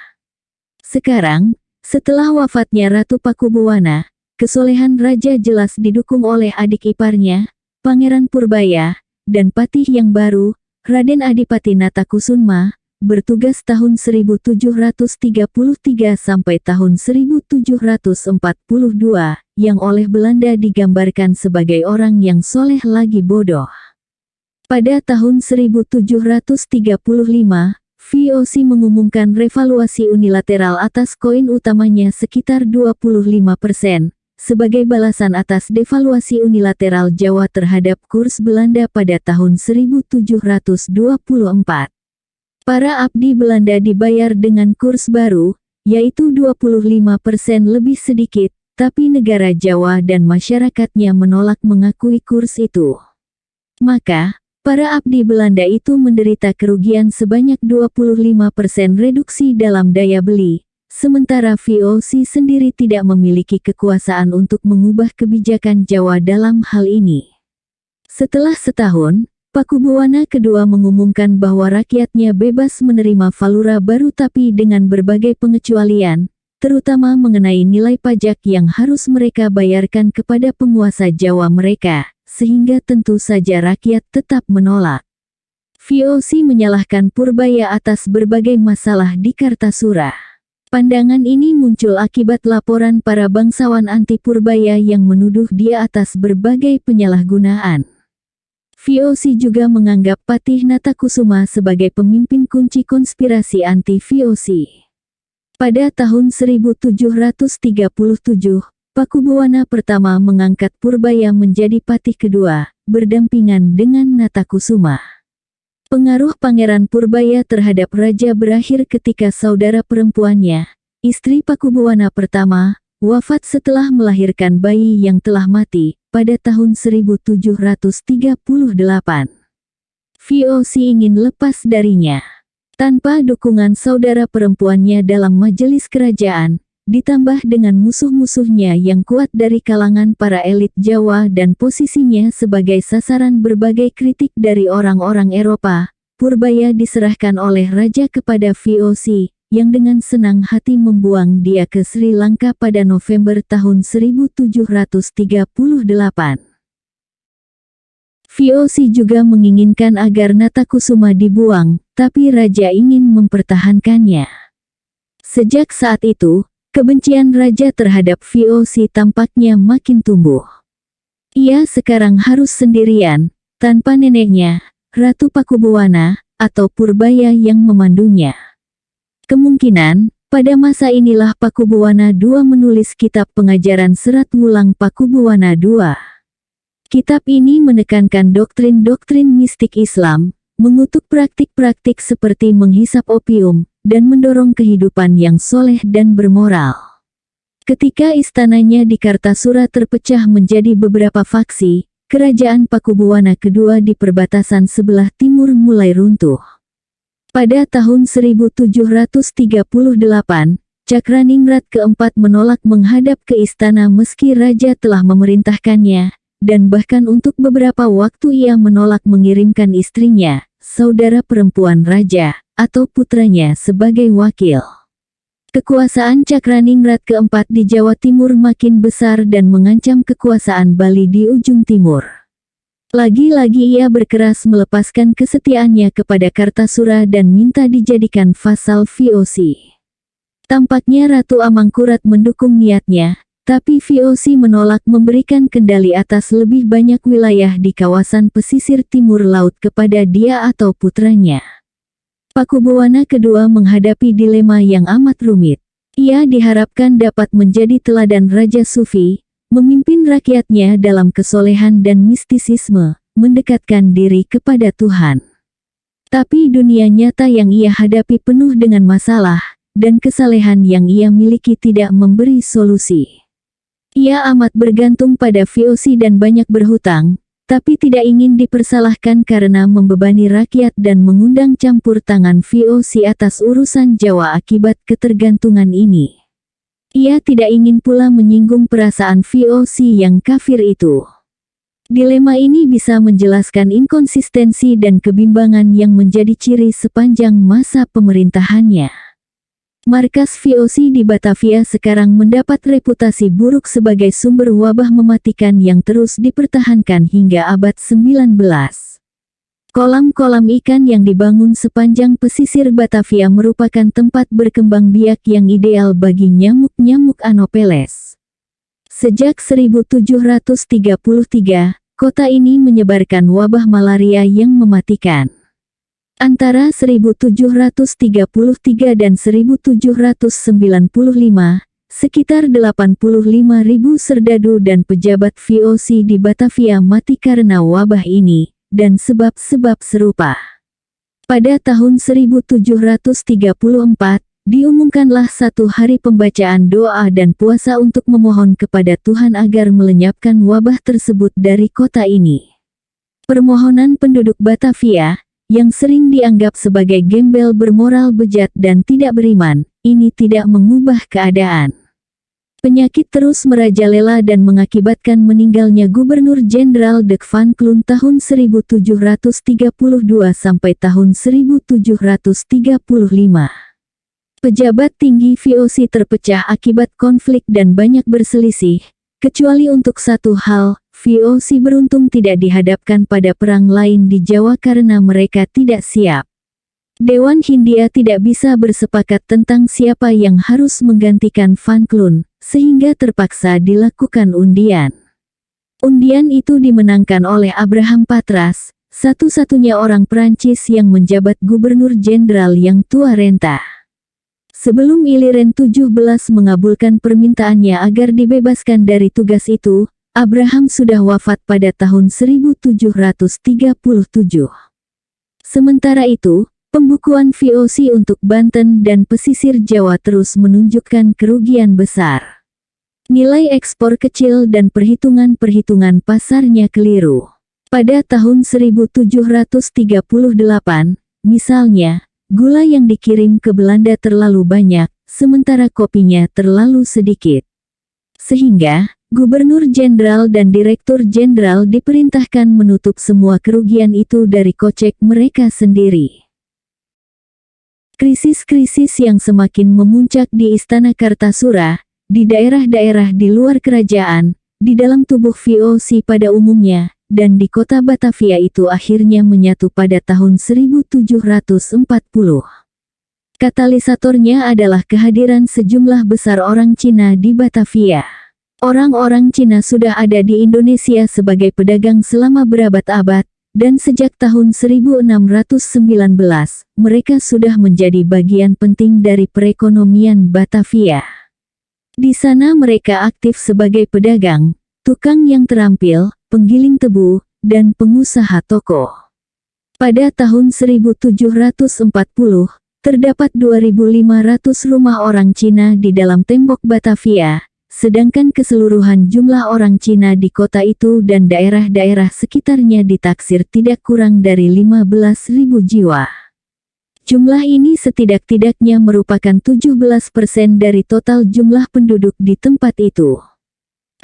Sekarang, setelah wafatnya Ratu Pakubuwana, kesolehan raja jelas didukung oleh adik iparnya, Pangeran Purbaya, dan patih yang baru, Raden Adipati Natakusuma, bertugas tahun 1733 sampai tahun 1742, yang oleh Belanda digambarkan sebagai orang yang soleh lagi bodoh. Pada tahun 1735, VOC mengumumkan revaluasi unilateral atas koin utamanya sekitar 25%, sebagai balasan atas devaluasi unilateral Jawa terhadap kurs Belanda pada tahun 1724. Para abdi Belanda dibayar dengan kurs baru, yaitu 25% lebih sedikit, tapi negara Jawa dan masyarakatnya menolak mengakui kurs itu. Maka, para abdi Belanda itu menderita kerugian sebanyak 25% reduksi dalam daya beli, sementara VOC sendiri tidak memiliki kekuasaan untuk mengubah kebijakan Jawa dalam hal ini. Setelah setahun, Pakubuwana kedua mengumumkan bahwa rakyatnya bebas menerima valuta baru tapi dengan berbagai pengecualian, terutama mengenai nilai pajak yang harus mereka bayarkan kepada penguasa Jawa mereka, sehingga tentu saja rakyat tetap menolak. VOC menyalahkan Purbaya atas berbagai masalah di Kartasura. Pandangan ini muncul akibat laporan para bangsawan anti Purbaya yang menuduh dia atas berbagai penyalahgunaan. VOC juga menganggap Patih Natakusuma sebagai pemimpin kunci konspirasi anti VOC. Pada tahun 1737, Pakubuwana pertama mengangkat Purbaya menjadi patih kedua, berdampingan dengan Natakusuma. Pengaruh Pangeran Purbaya terhadap raja berakhir ketika saudara perempuannya, istri Pakubuwana pertama, wafat setelah melahirkan bayi yang telah mati, pada tahun 1738. VOC ingin lepas darinya. Tanpa dukungan saudara perempuannya dalam majelis kerajaan, ditambah dengan musuh-musuhnya yang kuat dari kalangan para elit Jawa dan posisinya sebagai sasaran berbagai kritik dari orang-orang Eropa, Purbaya diserahkan oleh raja kepada VOC, yang dengan senang hati membuang dia ke Sri Lanka pada November tahun 1738. VOC juga menginginkan agar Natakusuma dibuang, tapi raja ingin mempertahankannya. Sejak saat itu, kebencian raja terhadap VOC tampaknya makin tumbuh. Ia sekarang harus sendirian, tanpa neneknya, Ratu Pakubuwana, atau Purbaya yang memandunya. Kemungkinan, pada masa inilah Pakubuwana II menulis kitab pengajaran Serat Wulang Pakubuwana II. Kitab ini menekankan doktrin-doktrin mistik Islam, mengutuk praktik-praktik seperti menghisap opium, dan mendorong kehidupan yang soleh dan bermoral. Ketika istananya di Kartasura terpecah menjadi beberapa faksi, kerajaan Pakubuwana kedua di perbatasan sebelah timur mulai runtuh. Pada tahun 1738, Cakraningrat keempat menolak menghadap ke istana meski raja telah memerintahkannya, dan bahkan untuk beberapa waktu ia menolak mengirimkan istrinya, saudara perempuan raja, atau putranya sebagai wakil. Kekuasaan Cakraningrat keempat di Jawa Timur makin besar dan mengancam kekuasaan Bali di ujung timur. Lagi-lagi ia berkeras melepaskan kesetiaannya kepada Kartasura dan minta dijadikan vasal VOC. Tampaknya Ratu Amangkurat mendukung niatnya, Tapi VOC menolak memberikan kendali atas lebih banyak wilayah di kawasan pesisir timur laut kepada dia atau putranya. Pakubuwana kedua menghadapi dilema yang amat rumit. Ia diharapkan dapat menjadi teladan Raja Sufi, memimpin rakyatnya dalam kesolehan dan mistisisme, mendekatkan diri kepada Tuhan. Tapi dunia nyata yang ia hadapi penuh dengan masalah, dan kesalehan yang ia miliki tidak memberi solusi. Ia amat bergantung pada VOC dan banyak berhutang, tapi tidak ingin dipersalahkan karena membebani rakyat dan mengundang campur tangan VOC atas urusan Jawa akibat ketergantungan ini. Ia tidak ingin pula menyinggung perasaan VOC yang kafir itu. Dilema ini bisa menjelaskan inkonsistensi dan kebimbangan yang menjadi ciri sepanjang masa pemerintahannya. Markas VOC di Batavia sekarang mendapat reputasi buruk sebagai sumber wabah mematikan yang terus dipertahankan hingga abad 19. Kolam-kolam ikan yang dibangun sepanjang pesisir Batavia merupakan tempat berkembang biak yang ideal bagi nyamuk-nyamuk Anopheles. Sejak 1733, kota ini menyebarkan wabah malaria yang mematikan. Antara 1733 dan 1795, sekitar 85.000 serdadu dan pejabat VOC di Batavia mati karena wabah ini, dan sebab-sebab serupa. Pada tahun 1734, diumumkanlah satu hari pembacaan doa dan puasa untuk memohon kepada Tuhan agar melenyapkan wabah tersebut dari kota ini. Permohonan penduduk Batavia, yang sering dianggap sebagai gembel bermoral bejat dan tidak beriman, ini tidak mengubah keadaan. Penyakit terus merajalela dan mengakibatkan meninggalnya Gubernur Jenderal Dek van Kloon tahun 1732 sampai tahun 1735. Pejabat tinggi VOC terpecah akibat konflik dan banyak berselisih, kecuali untuk satu hal. VOC beruntung tidak dihadapkan pada perang lain di Jawa karena mereka tidak siap. Dewan Hindia tidak bisa bersepakat tentang siapa yang harus menggantikan Van Kloon, sehingga terpaksa dilakukan undian. Undian itu dimenangkan oleh Abraham Patras, satu-satunya orang Prancis yang menjabat gubernur jenderal yang tua renta. Sebelum Iliren 17 mengabulkan permintaannya agar dibebaskan dari tugas itu, Abraham sudah wafat pada tahun 1737. Sementara itu, pembukuan VOC untuk Banten dan pesisir Jawa terus menunjukkan kerugian besar. Nilai ekspor kecil dan perhitungan-perhitungan pasarnya keliru. Pada tahun 1738, misalnya, gula yang dikirim ke Belanda terlalu banyak, sementara kopinya terlalu sedikit. Sehingga, Gubernur Jenderal dan Direktur Jenderal diperintahkan menutup semua kerugian itu dari kocek mereka sendiri. Krisis-krisis yang semakin memuncak di Istana Kartasura, di daerah-daerah di luar kerajaan, di dalam tubuh VOC pada umumnya, dan di kota Batavia itu akhirnya menyatu pada tahun 1740. Katalisatornya adalah kehadiran sejumlah besar orang Cina di Batavia. Orang-orang Cina sudah ada di Indonesia sebagai pedagang selama berabad-abad, dan sejak tahun 1619, mereka sudah menjadi bagian penting dari perekonomian Batavia. Di sana mereka aktif sebagai pedagang, tukang yang terampil, penggiling tebu, dan pengusaha toko. Pada tahun 1740, terdapat 2.500 rumah orang Cina di dalam tembok Batavia, sedangkan keseluruhan jumlah orang Cina di kota itu dan daerah-daerah sekitarnya ditaksir tidak kurang dari 15.000 jiwa. Jumlah ini setidak-tidaknya merupakan 17% dari total jumlah penduduk di tempat itu.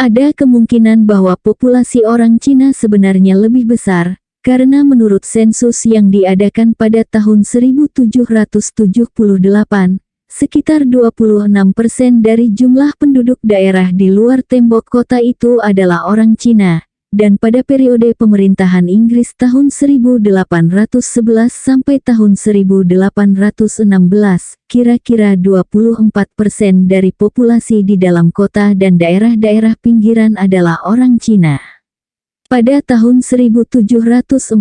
Ada kemungkinan bahwa populasi orang Cina sebenarnya lebih besar, karena menurut sensus yang diadakan pada tahun 1778, sekitar 26% dari jumlah penduduk daerah di luar tembok kota itu adalah orang Cina, dan pada periode pemerintahan Inggris tahun 1811 sampai tahun 1816, kira-kira 24% dari populasi di dalam kota dan daerah-daerah pinggiran adalah orang Cina. Pada tahun 1740,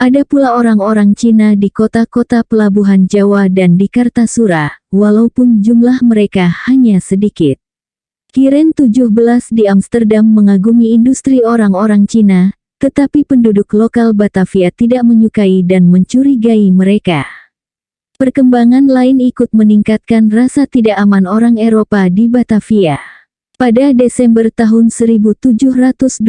ada pula orang-orang Cina di kota-kota pelabuhan Jawa dan di Kartasura, walaupun jumlah mereka hanya sedikit. Kiren 17 di Amsterdam mengagumi industri orang-orang Cina, tetapi penduduk lokal Batavia tidak menyukai dan mencurigai mereka. Perkembangan lain ikut meningkatkan rasa tidak aman orang Eropa di Batavia. Pada Desember tahun 1721,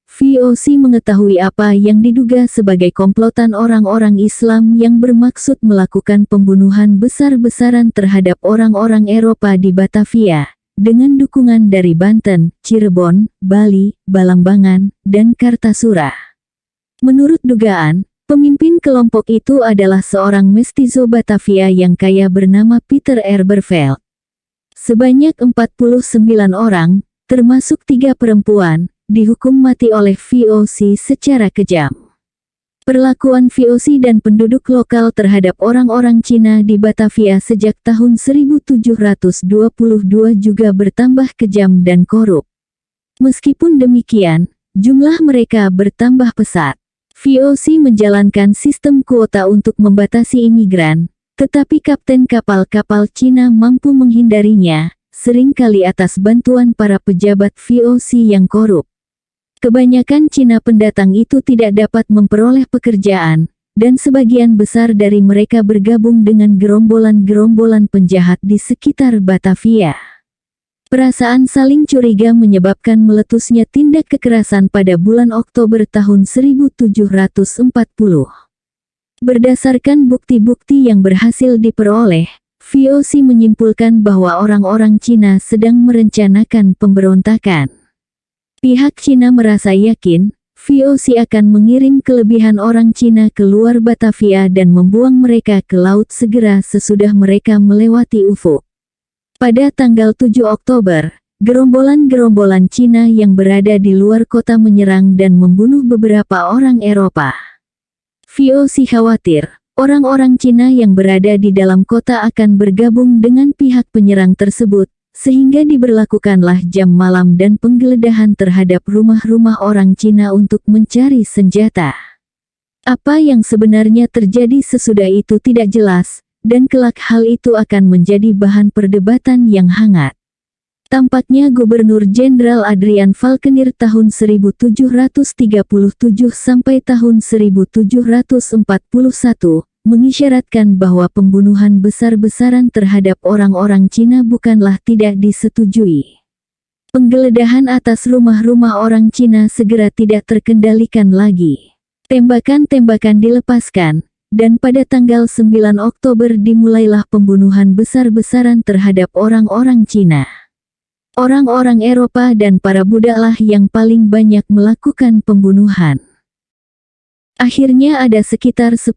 VOC mengetahui apa yang diduga sebagai komplotan orang-orang Islam yang bermaksud melakukan pembunuhan besar-besaran terhadap orang-orang Eropa di Batavia, dengan dukungan dari Banten, Cirebon, Bali, Balambangan, dan Kartasura. Menurut dugaan, pemimpin kelompok itu adalah seorang mestizo Batavia yang kaya bernama Peter Eberveld. Sebanyak 49 orang, termasuk 3 perempuan, dihukum mati oleh VOC secara kejam. Perlakuan VOC dan penduduk lokal terhadap orang-orang Cina di Batavia sejak tahun 1722 juga bertambah kejam dan korup. Meskipun demikian, jumlah mereka bertambah pesat. VOC menjalankan sistem kuota untuk membatasi imigran, tetapi kapten kapal-kapal Cina mampu menghindarinya, seringkali atas bantuan para pejabat VOC yang korup. Kebanyakan Cina pendatang itu tidak dapat memperoleh pekerjaan, dan sebagian besar dari mereka bergabung dengan gerombolan-gerombolan penjahat di sekitar Batavia. Perasaan saling curiga menyebabkan meletusnya tindak kekerasan pada bulan Oktober tahun 1740. Berdasarkan bukti-bukti yang berhasil diperoleh, VOC menyimpulkan bahwa orang-orang Cina sedang merencanakan pemberontakan. Pihak Cina merasa yakin, VOC akan mengirim kelebihan orang Cina ke luar Batavia dan membuang mereka ke laut segera sesudah mereka melewati ufuk. Pada tanggal 7 Oktober, gerombolan-gerombolan Cina yang berada di luar kota menyerang dan membunuh beberapa orang Eropa. VOC khawatir, orang-orang Cina yang berada di dalam kota akan bergabung dengan pihak penyerang tersebut, sehingga diberlakukanlah jam malam dan penggeledahan terhadap rumah-rumah orang Cina untuk mencari senjata. Apa yang sebenarnya terjadi sesudah itu tidak jelas, dan kelak hal itu akan menjadi bahan perdebatan yang hangat. Tampaknya Gubernur Jenderal Adrian Falkenir tahun 1737 sampai tahun 1741, mengisyaratkan bahwa pembunuhan besar-besaran terhadap orang-orang Cina bukanlah tidak disetujui. Penggeledahan atas rumah-rumah orang Cina segera tidak terkendalikan lagi. Tembakan-tembakan dilepaskan, dan pada tanggal 9 Oktober dimulailah pembunuhan besar-besaran terhadap orang-orang Cina. Orang-orang Eropa dan para budaklah yang paling banyak melakukan pembunuhan. Akhirnya ada sekitar 10.000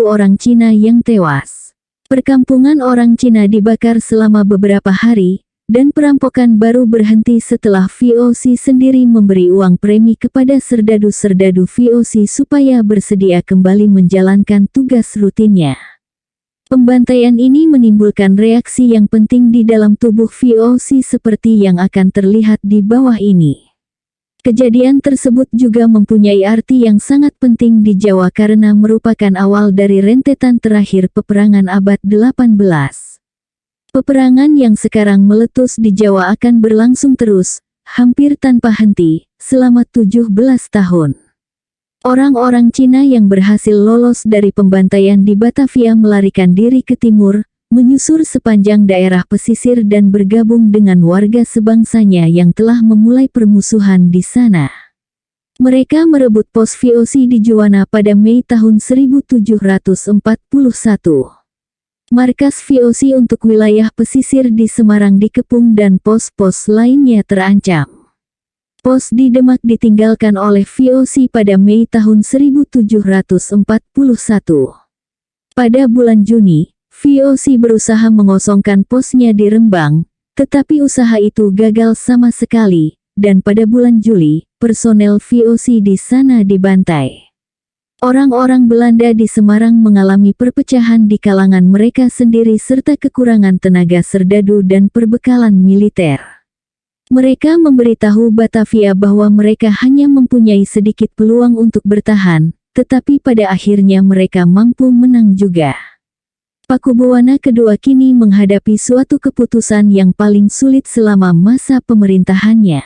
orang Cina yang tewas. Perkampungan orang Cina dibakar selama beberapa hari, dan perampokan baru berhenti setelah VOC sendiri memberi uang premi kepada serdadu-serdadu VOC supaya bersedia kembali menjalankan tugas rutinnya. Pembantaian ini menimbulkan reaksi yang penting di dalam tubuh VOC seperti yang akan terlihat di bawah ini. Kejadian tersebut juga mempunyai arti yang sangat penting di Jawa karena merupakan awal dari rentetan terakhir peperangan abad 18. Peperangan yang sekarang meletus di Jawa akan berlangsung terus, hampir tanpa henti, selama 17 tahun. Orang-orang Cina yang berhasil lolos dari pembantaian di Batavia melarikan diri ke timur, menyusur sepanjang daerah pesisir dan bergabung dengan warga sebangsanya yang telah memulai permusuhan di sana. Mereka merebut pos VOC di Juwana pada Mei tahun 1741. Markas VOC untuk wilayah pesisir di Semarang dikepung dan pos-pos lainnya terancam. Pos di Demak ditinggalkan oleh VOC pada Mei tahun 1741. Pada bulan Juni, VOC berusaha mengosongkan posnya di Rembang, tetapi usaha itu gagal sama sekali, dan pada bulan Juli, personel VOC di sana dibantai. Orang-orang Belanda di Semarang mengalami perpecahan di kalangan mereka sendiri serta kekurangan tenaga serdadu dan perbekalan militer. Mereka memberitahu Batavia bahwa mereka hanya mempunyai sedikit peluang untuk bertahan, tetapi pada akhirnya mereka mampu menang juga. Pakubuwana kedua kini menghadapi suatu keputusan yang paling sulit selama masa pemerintahannya.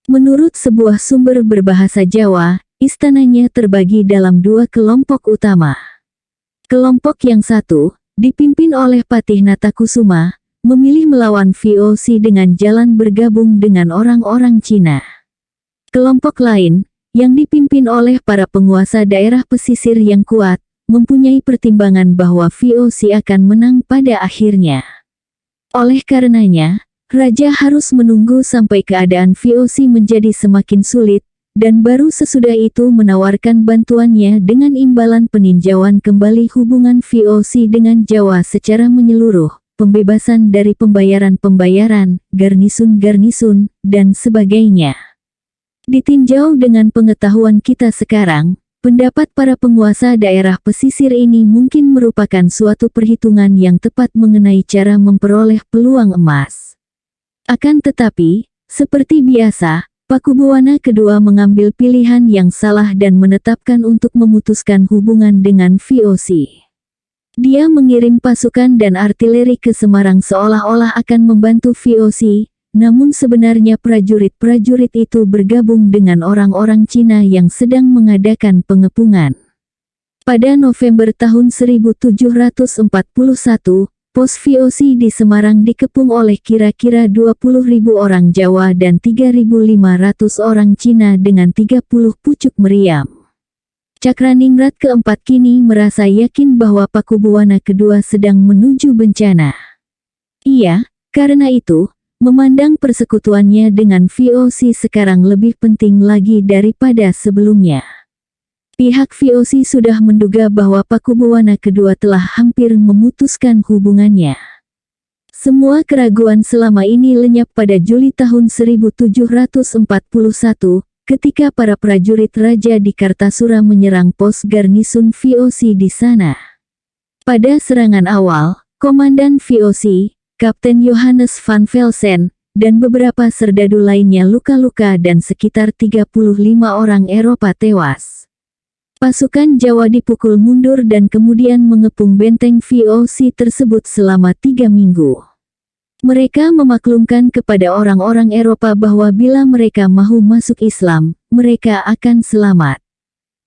Menurut sebuah sumber berbahasa Jawa, istananya terbagi dalam dua kelompok utama. Kelompok yang satu, dipimpin oleh Patih Natakusuma, memilih melawan VOC dengan jalan bergabung dengan orang-orang Cina. Kelompok lain, yang dipimpin oleh para penguasa daerah pesisir yang kuat, mempunyai pertimbangan bahwa VOC akan menang pada akhirnya. Oleh karenanya, Raja harus menunggu sampai keadaan VOC menjadi semakin sulit, dan baru sesudah itu menawarkan bantuannya dengan imbalan peninjauan kembali hubungan VOC dengan Jawa secara menyeluruh, pembebasan dari pembayaran-pembayaran, garnisun-garnisun, dan sebagainya. Ditinjau dengan pengetahuan kita sekarang, pendapat para penguasa daerah pesisir ini mungkin merupakan suatu perhitungan yang tepat mengenai cara memperoleh peluang emas. Akan tetapi, seperti biasa, Pakubuwana kedua mengambil pilihan yang salah dan menetapkan untuk memutuskan hubungan dengan VOC. Dia mengirim pasukan dan artileri ke Semarang seolah-olah akan membantu VOC, namun sebenarnya prajurit-prajurit itu bergabung dengan orang-orang Cina yang sedang mengadakan pengepungan. Pada November tahun 1741, pos VOC di Semarang dikepung oleh kira-kira 20.000 orang Jawa dan 3.500 orang Cina dengan 30 pucuk meriam. Cakraningrat keempat kini merasa yakin bahwa Pakubuwana kedua sedang menuju bencana. Ia, karena itu, memandang persekutuannya dengan VOC sekarang lebih penting lagi daripada sebelumnya. Pihak VOC sudah menduga bahwa Pakubuwana kedua telah hampir memutuskan hubungannya. Semua keraguan selama ini lenyap pada Juli tahun 1741, ketika para prajurit raja di Kartasura menyerang pos garnisun VOC di sana. Pada serangan awal, Komandan VOC, Kapten Johannes van Velsen, dan beberapa serdadu lainnya luka-luka dan sekitar 35 orang Eropa tewas. Pasukan Jawa dipukul mundur dan kemudian mengepung benteng VOC tersebut selama 3 minggu. Mereka memaklumkan kepada orang-orang Eropa bahwa bila mereka mahu masuk Islam, mereka akan selamat.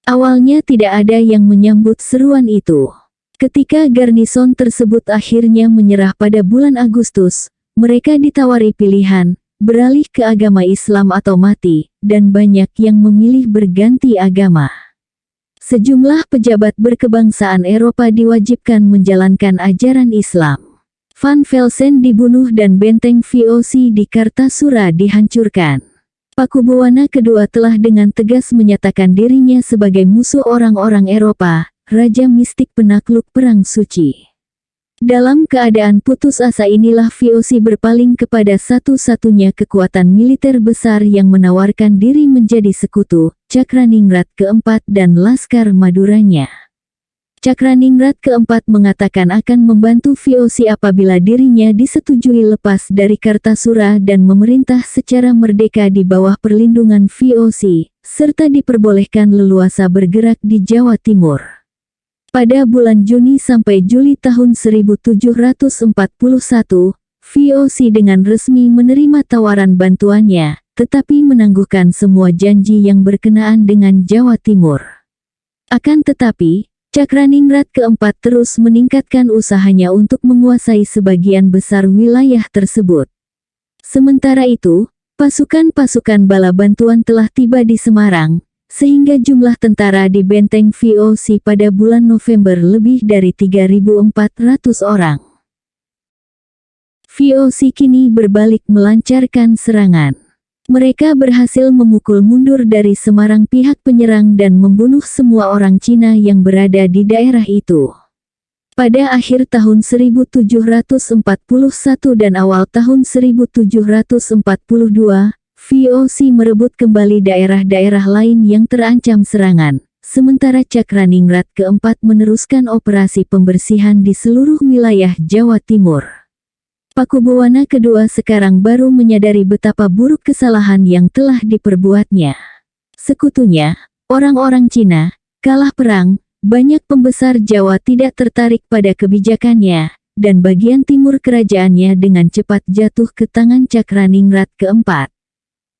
Awalnya tidak ada yang menyambut seruan itu. Ketika garnison tersebut akhirnya menyerah pada bulan Agustus, mereka ditawari pilihan, beralih ke agama Islam atau mati, dan banyak yang memilih berganti agama. Sejumlah pejabat berkebangsaan Eropa diwajibkan menjalankan ajaran Islam. Van Velsen dibunuh dan benteng VOC di Kartasura dihancurkan. Pakubuwana kedua telah dengan tegas menyatakan dirinya sebagai musuh orang-orang Eropa, raja mistik penakluk perang suci. Dalam keadaan putus asa inilah VOC berpaling kepada satu-satunya kekuatan militer besar yang menawarkan diri menjadi sekutu, Cakraningrat keempat dan Laskar Maduranya. Cakraningrat keempat mengatakan akan membantu VOC apabila dirinya disetujui lepas dari Kartasura dan memerintah secara merdeka di bawah perlindungan VOC, serta diperbolehkan leluasa bergerak di Jawa Timur. Pada bulan Juni sampai Juli tahun 1741, VOC dengan resmi menerima tawaran bantuannya, tetapi menangguhkan semua janji yang berkenaan dengan Jawa Timur. Akan tetapi, Cakraningrat keempat terus meningkatkan usahanya untuk menguasai sebagian besar wilayah tersebut. Sementara itu, pasukan-pasukan bala bantuan telah tiba di Semarang, sehingga jumlah tentara di benteng VOC pada bulan November lebih dari 3.400 orang. VOC kini berbalik melancarkan serangan. Mereka berhasil memukul mundur dari Semarang pihak penyerang dan membunuh semua orang Cina yang berada di daerah itu. Pada akhir tahun 1741 dan awal tahun 1742, VOC merebut kembali daerah-daerah lain yang terancam serangan, sementara Cakraningrat keempat meneruskan operasi pembersihan di seluruh wilayah Jawa Timur. Pakubuwana kedua sekarang baru menyadari betapa buruk kesalahan yang telah diperbuatnya. Sekutunya, orang-orang Cina, kalah perang, banyak pembesar Jawa tidak tertarik pada kebijakannya, dan bagian timur kerajaannya dengan cepat jatuh ke tangan Cakraningrat keempat.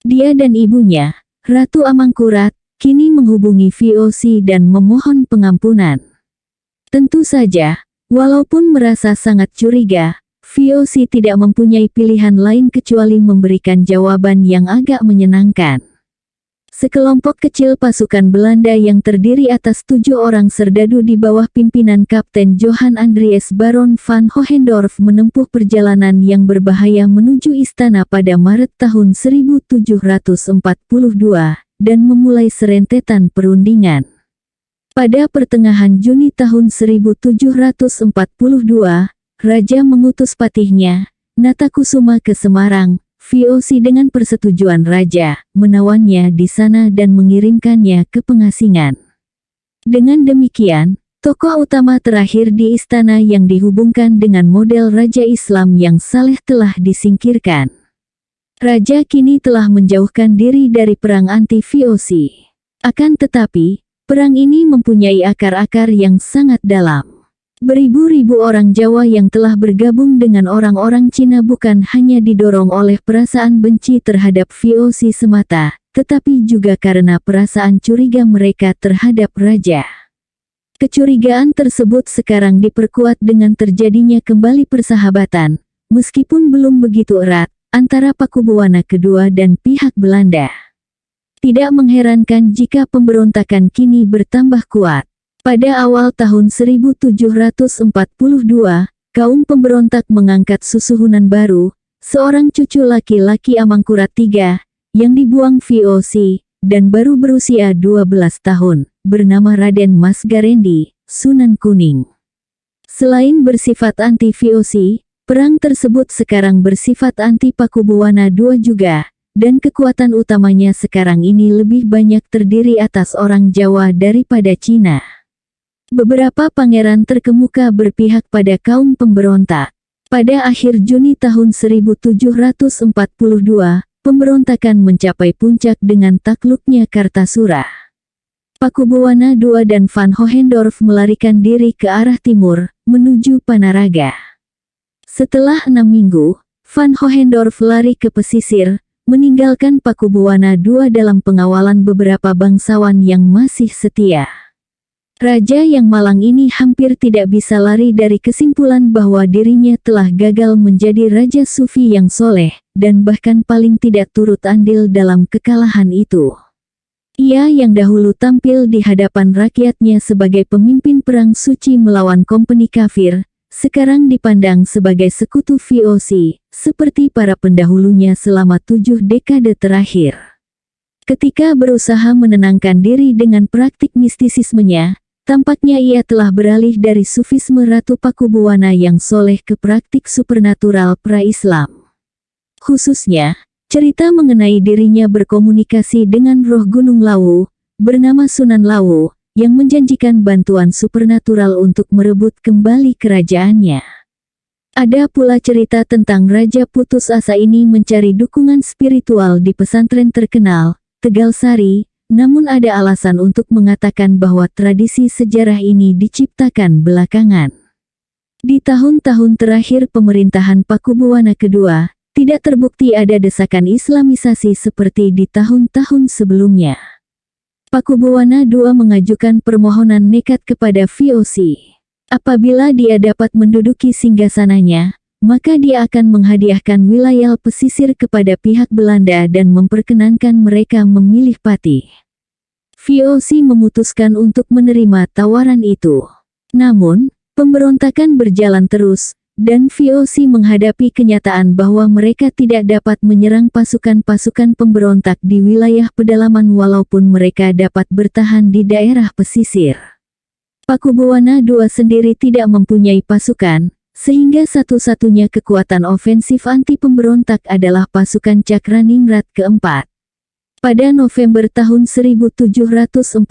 Dia dan ibunya, Ratu Amangkurat, kini menghubungi VOC dan memohon pengampunan. Tentu saja, walaupun merasa sangat curiga, VOC tidak mempunyai pilihan lain kecuali memberikan jawaban yang agak menyenangkan. Sekelompok kecil pasukan Belanda yang terdiri atas 7 orang serdadu di bawah pimpinan Kapten Johan Andries Baron van Hohendorf menempuh perjalanan yang berbahaya menuju istana pada Maret tahun 1742, dan memulai serentetan perundingan. Pada pertengahan Juni tahun 1742, Raja mengutus patihnya, Natakusuma ke Semarang. VOC dengan persetujuan Raja, menawannya di sana dan mengirimkannya ke pengasingan. Dengan demikian, tokoh utama terakhir di istana yang dihubungkan dengan model Raja Islam yang saleh telah disingkirkan. Raja kini telah menjauhkan diri dari perang anti-VOC. Akan tetapi, perang ini mempunyai akar-akar yang sangat dalam. Beribu-ribu orang Jawa yang telah bergabung dengan orang-orang Cina bukan hanya didorong oleh perasaan benci terhadap VOC semata, tetapi juga karena perasaan curiga mereka terhadap Raja. Kecurigaan tersebut sekarang diperkuat dengan terjadinya kembali persahabatan, meskipun belum begitu erat, antara Pakubuwana kedua dan pihak Belanda. Tidak mengherankan jika pemberontakan kini bertambah kuat. Pada awal tahun 1742, kaum pemberontak mengangkat susuhunan baru, seorang cucu laki-laki Amangkurat III, yang dibuang VOC, dan baru berusia 12 tahun, bernama Raden Mas Garendi, Sunan Kuning. Selain bersifat anti-VOC, perang tersebut sekarang bersifat anti-Pakubuwana II juga, dan kekuatan utamanya sekarang ini lebih banyak terdiri atas orang Jawa daripada Cina. Beberapa pangeran terkemuka berpihak pada kaum pemberontak. Pada akhir Juni tahun 1742, pemberontakan mencapai puncak dengan takluknya Kartasura. Pakubuwana II dan van Hohendorf melarikan diri ke arah timur, menuju Panaraga. Setelah 6 minggu, van Hohendorf lari ke pesisir, meninggalkan Pakubuwana II dalam pengawalan beberapa bangsawan yang masih setia. Raja yang malang ini hampir tidak bisa lari dari kesimpulan bahwa dirinya telah gagal menjadi Raja Sufi yang soleh, dan bahkan paling tidak turut andil dalam kekalahan itu. Ia yang dahulu tampil di hadapan rakyatnya sebagai pemimpin perang suci melawan kompeni kafir, sekarang dipandang sebagai sekutu VOC, seperti para pendahulunya selama 7 dekade terakhir. Ketika berusaha menenangkan diri dengan praktik mistisismenya, tampaknya ia telah beralih dari sufisme Ratu Pakubuwana yang soleh ke praktik supernatural pra-Islam. Khususnya, cerita mengenai dirinya berkomunikasi dengan roh Gunung Lawu, bernama Sunan Lawu, yang menjanjikan bantuan supernatural untuk merebut kembali kerajaannya. Ada pula cerita tentang Raja putus asa ini mencari dukungan spiritual di pesantren terkenal, Tegal Sari, namun ada alasan untuk mengatakan bahwa tradisi sejarah ini diciptakan belakangan. Di tahun-tahun terakhir pemerintahan Pakubuwana kedua, tidak terbukti ada desakan Islamisasi seperti di tahun-tahun sebelumnya. Pakubuwana II mengajukan permohonan nekat kepada VOC. Apabila dia dapat menduduki singgasananya, maka dia akan menghadiahkan wilayah pesisir kepada pihak Belanda dan memperkenankan mereka memilih patih. VOC memutuskan untuk menerima tawaran itu. Namun, pemberontakan berjalan terus, dan VOC menghadapi kenyataan bahwa mereka tidak dapat menyerang pasukan-pasukan pemberontak di wilayah pedalaman walaupun mereka dapat bertahan di daerah pesisir. Pakubuwana II sendiri tidak mempunyai pasukan, sehingga satu-satunya kekuatan ofensif anti pemberontak adalah pasukan Cakraningrat keempat. Pada November tahun 1742,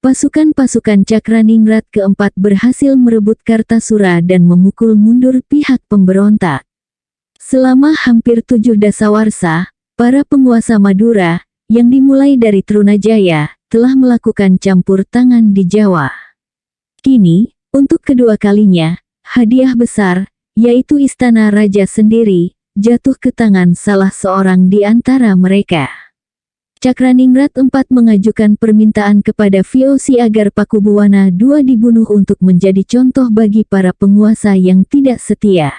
pasukan-pasukan Cakraningrat keempat berhasil merebut Kartasura dan memukul mundur pihak pemberontak. Selama hampir 7 dasawarsa, para penguasa Madura, yang dimulai dari Trunajaya, telah melakukan campur tangan di Jawa. Kini, untuk kedua kalinya, hadiah besar, yaitu Istana Raja sendiri, jatuh ke tangan salah seorang di antara mereka. Cakraningrat IV mengajukan permintaan kepada VOC agar Pakubuwana II dibunuh untuk menjadi contoh bagi para penguasa yang tidak setia.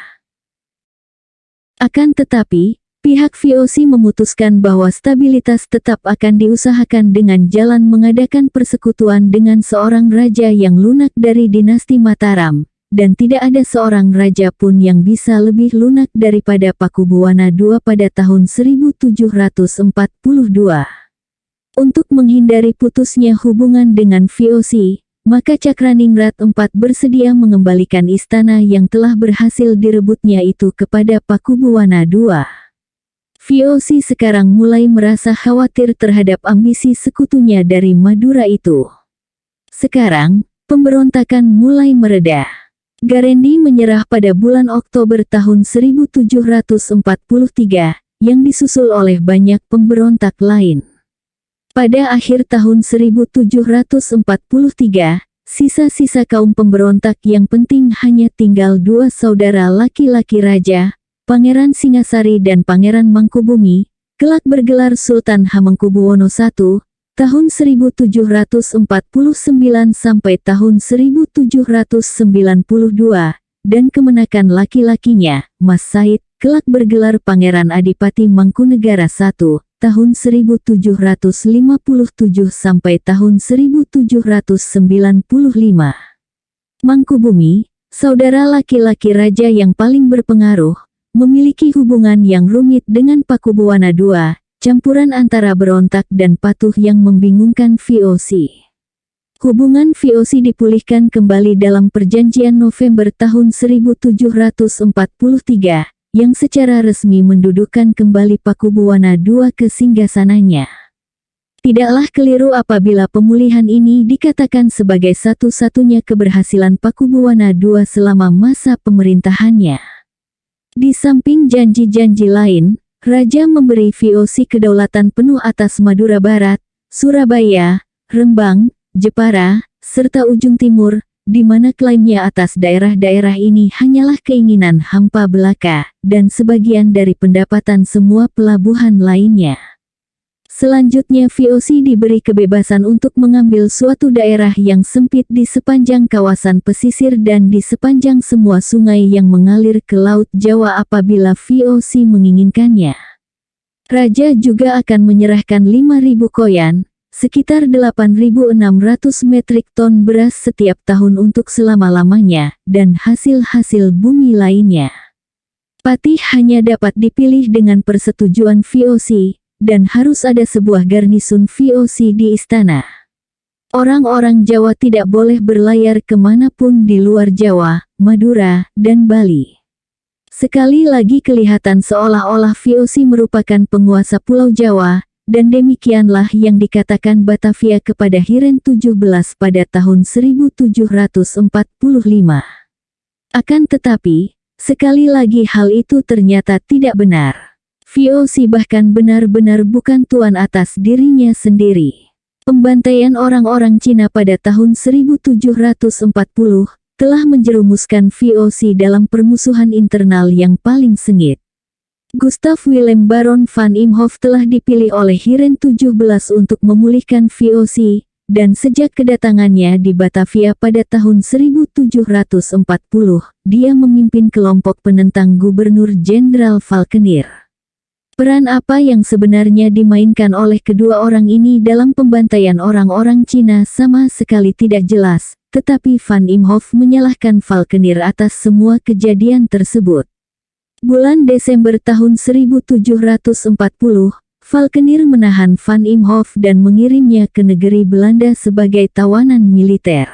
Akan tetapi, pihak VOC memutuskan bahwa stabilitas tetap akan diusahakan dengan jalan mengadakan persekutuan dengan seorang raja yang lunak dari dinasti Mataram, dan tidak ada seorang raja pun yang bisa lebih lunak daripada Pakubuwana II pada tahun 1742. Untuk menghindari putusnya hubungan dengan VOC, maka Cakraningrat IV bersedia mengembalikan istana yang telah berhasil direbutnya itu kepada Pakubuwana II. VOC sekarang mulai merasa khawatir terhadap ambisi sekutunya dari Madura itu. Sekarang, pemberontakan mulai mereda. Garendi menyerah pada bulan Oktober tahun 1743, yang disusul oleh banyak pemberontak lain. Pada akhir tahun 1743, sisa-sisa kaum pemberontak yang penting hanya tinggal 2 saudara laki-laki raja, Pangeran Singasari dan Pangeran Mangkubumi, kelak bergelar Sultan Hamengkubuwono I, tahun 1749 sampai tahun 1792, dan kemenakan laki-lakinya, Mas Said, kelak bergelar Pangeran Adipati Mangkunegara I, tahun 1757 sampai tahun 1795. Mangkubumi, saudara laki-laki raja yang paling berpengaruh, memiliki hubungan yang rumit dengan Pakubuwana II, campuran antara berontak dan patuh yang membingungkan VOC. Hubungan VOC dipulihkan kembali dalam perjanjian November tahun 1743, yang secara resmi mendudukkan kembali Pakubuwana II ke singgasananya. Tidaklah keliru apabila pemulihan ini dikatakan sebagai satu-satunya keberhasilan Pakubuwana II selama masa pemerintahannya. Di samping janji-janji lain, Raja memberi VOC kedaulatan penuh atas Madura Barat, Surabaya, Rembang, Jepara, serta ujung timur, di mana klaimnya atas daerah-daerah ini hanyalah keinginan hampa belaka, dan sebagian dari pendapatan semua pelabuhan lainnya. Selanjutnya VOC diberi kebebasan untuk mengambil suatu daerah yang sempit di sepanjang kawasan pesisir dan di sepanjang semua sungai yang mengalir ke Laut Jawa apabila VOC menginginkannya. Raja juga akan menyerahkan 5.000 koyan, sekitar 8.600 metrik ton beras setiap tahun untuk selama-lamanya, dan hasil-hasil bumi lainnya. Patih hanya dapat dipilih dengan persetujuan VOC, dan harus ada sebuah garnisun VOC di istana. Orang-orang Jawa tidak boleh berlayar kemanapun di luar Jawa, Madura, dan Bali. Sekali lagi kelihatan seolah-olah VOC merupakan penguasa Pulau Jawa, dan demikianlah yang dikatakan Batavia kepada Hiren 17 pada tahun 1745. Akan tetapi, sekali lagi hal itu ternyata tidak benar. VOC bahkan benar-benar bukan tuan atas dirinya sendiri. Pembantaian orang-orang Cina pada tahun 1740 telah menjerumuskan VOC dalam permusuhan internal yang paling sengit. Gustav Willem Baron van Imhoff telah dipilih oleh Hiren 17 untuk memulihkan VOC, dan sejak kedatangannya di Batavia pada tahun 1740, dia memimpin kelompok penentang Gubernur Jenderal Falkenir. Peran apa yang sebenarnya dimainkan oleh kedua orang ini dalam pembantaian orang-orang Cina sama sekali tidak jelas, tetapi Van Imhoff menyalahkan Falkenir atas semua kejadian tersebut. Bulan Desember tahun 1740, Falkenir menahan Van Imhoff dan mengirimnya ke negeri Belanda sebagai tawanan militer.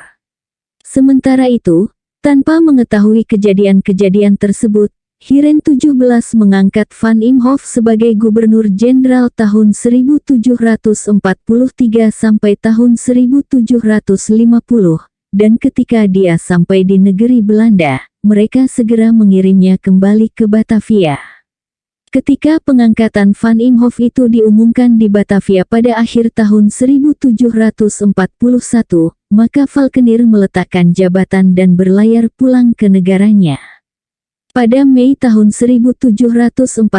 Sementara itu, Tanpa mengetahui kejadian-kejadian tersebut, Hiren 17 mengangkat Van Imhoff sebagai Gubernur Jenderal tahun 1743 sampai tahun 1750, dan ketika dia sampai di negeri Belanda, mereka segera mengirimnya kembali ke Batavia. Ketika pengangkatan Van Imhoff itu diumumkan di Batavia pada akhir tahun 1741, maka Valkenir meletakkan jabatan dan berlayar pulang ke negaranya. Pada Mei tahun 1743,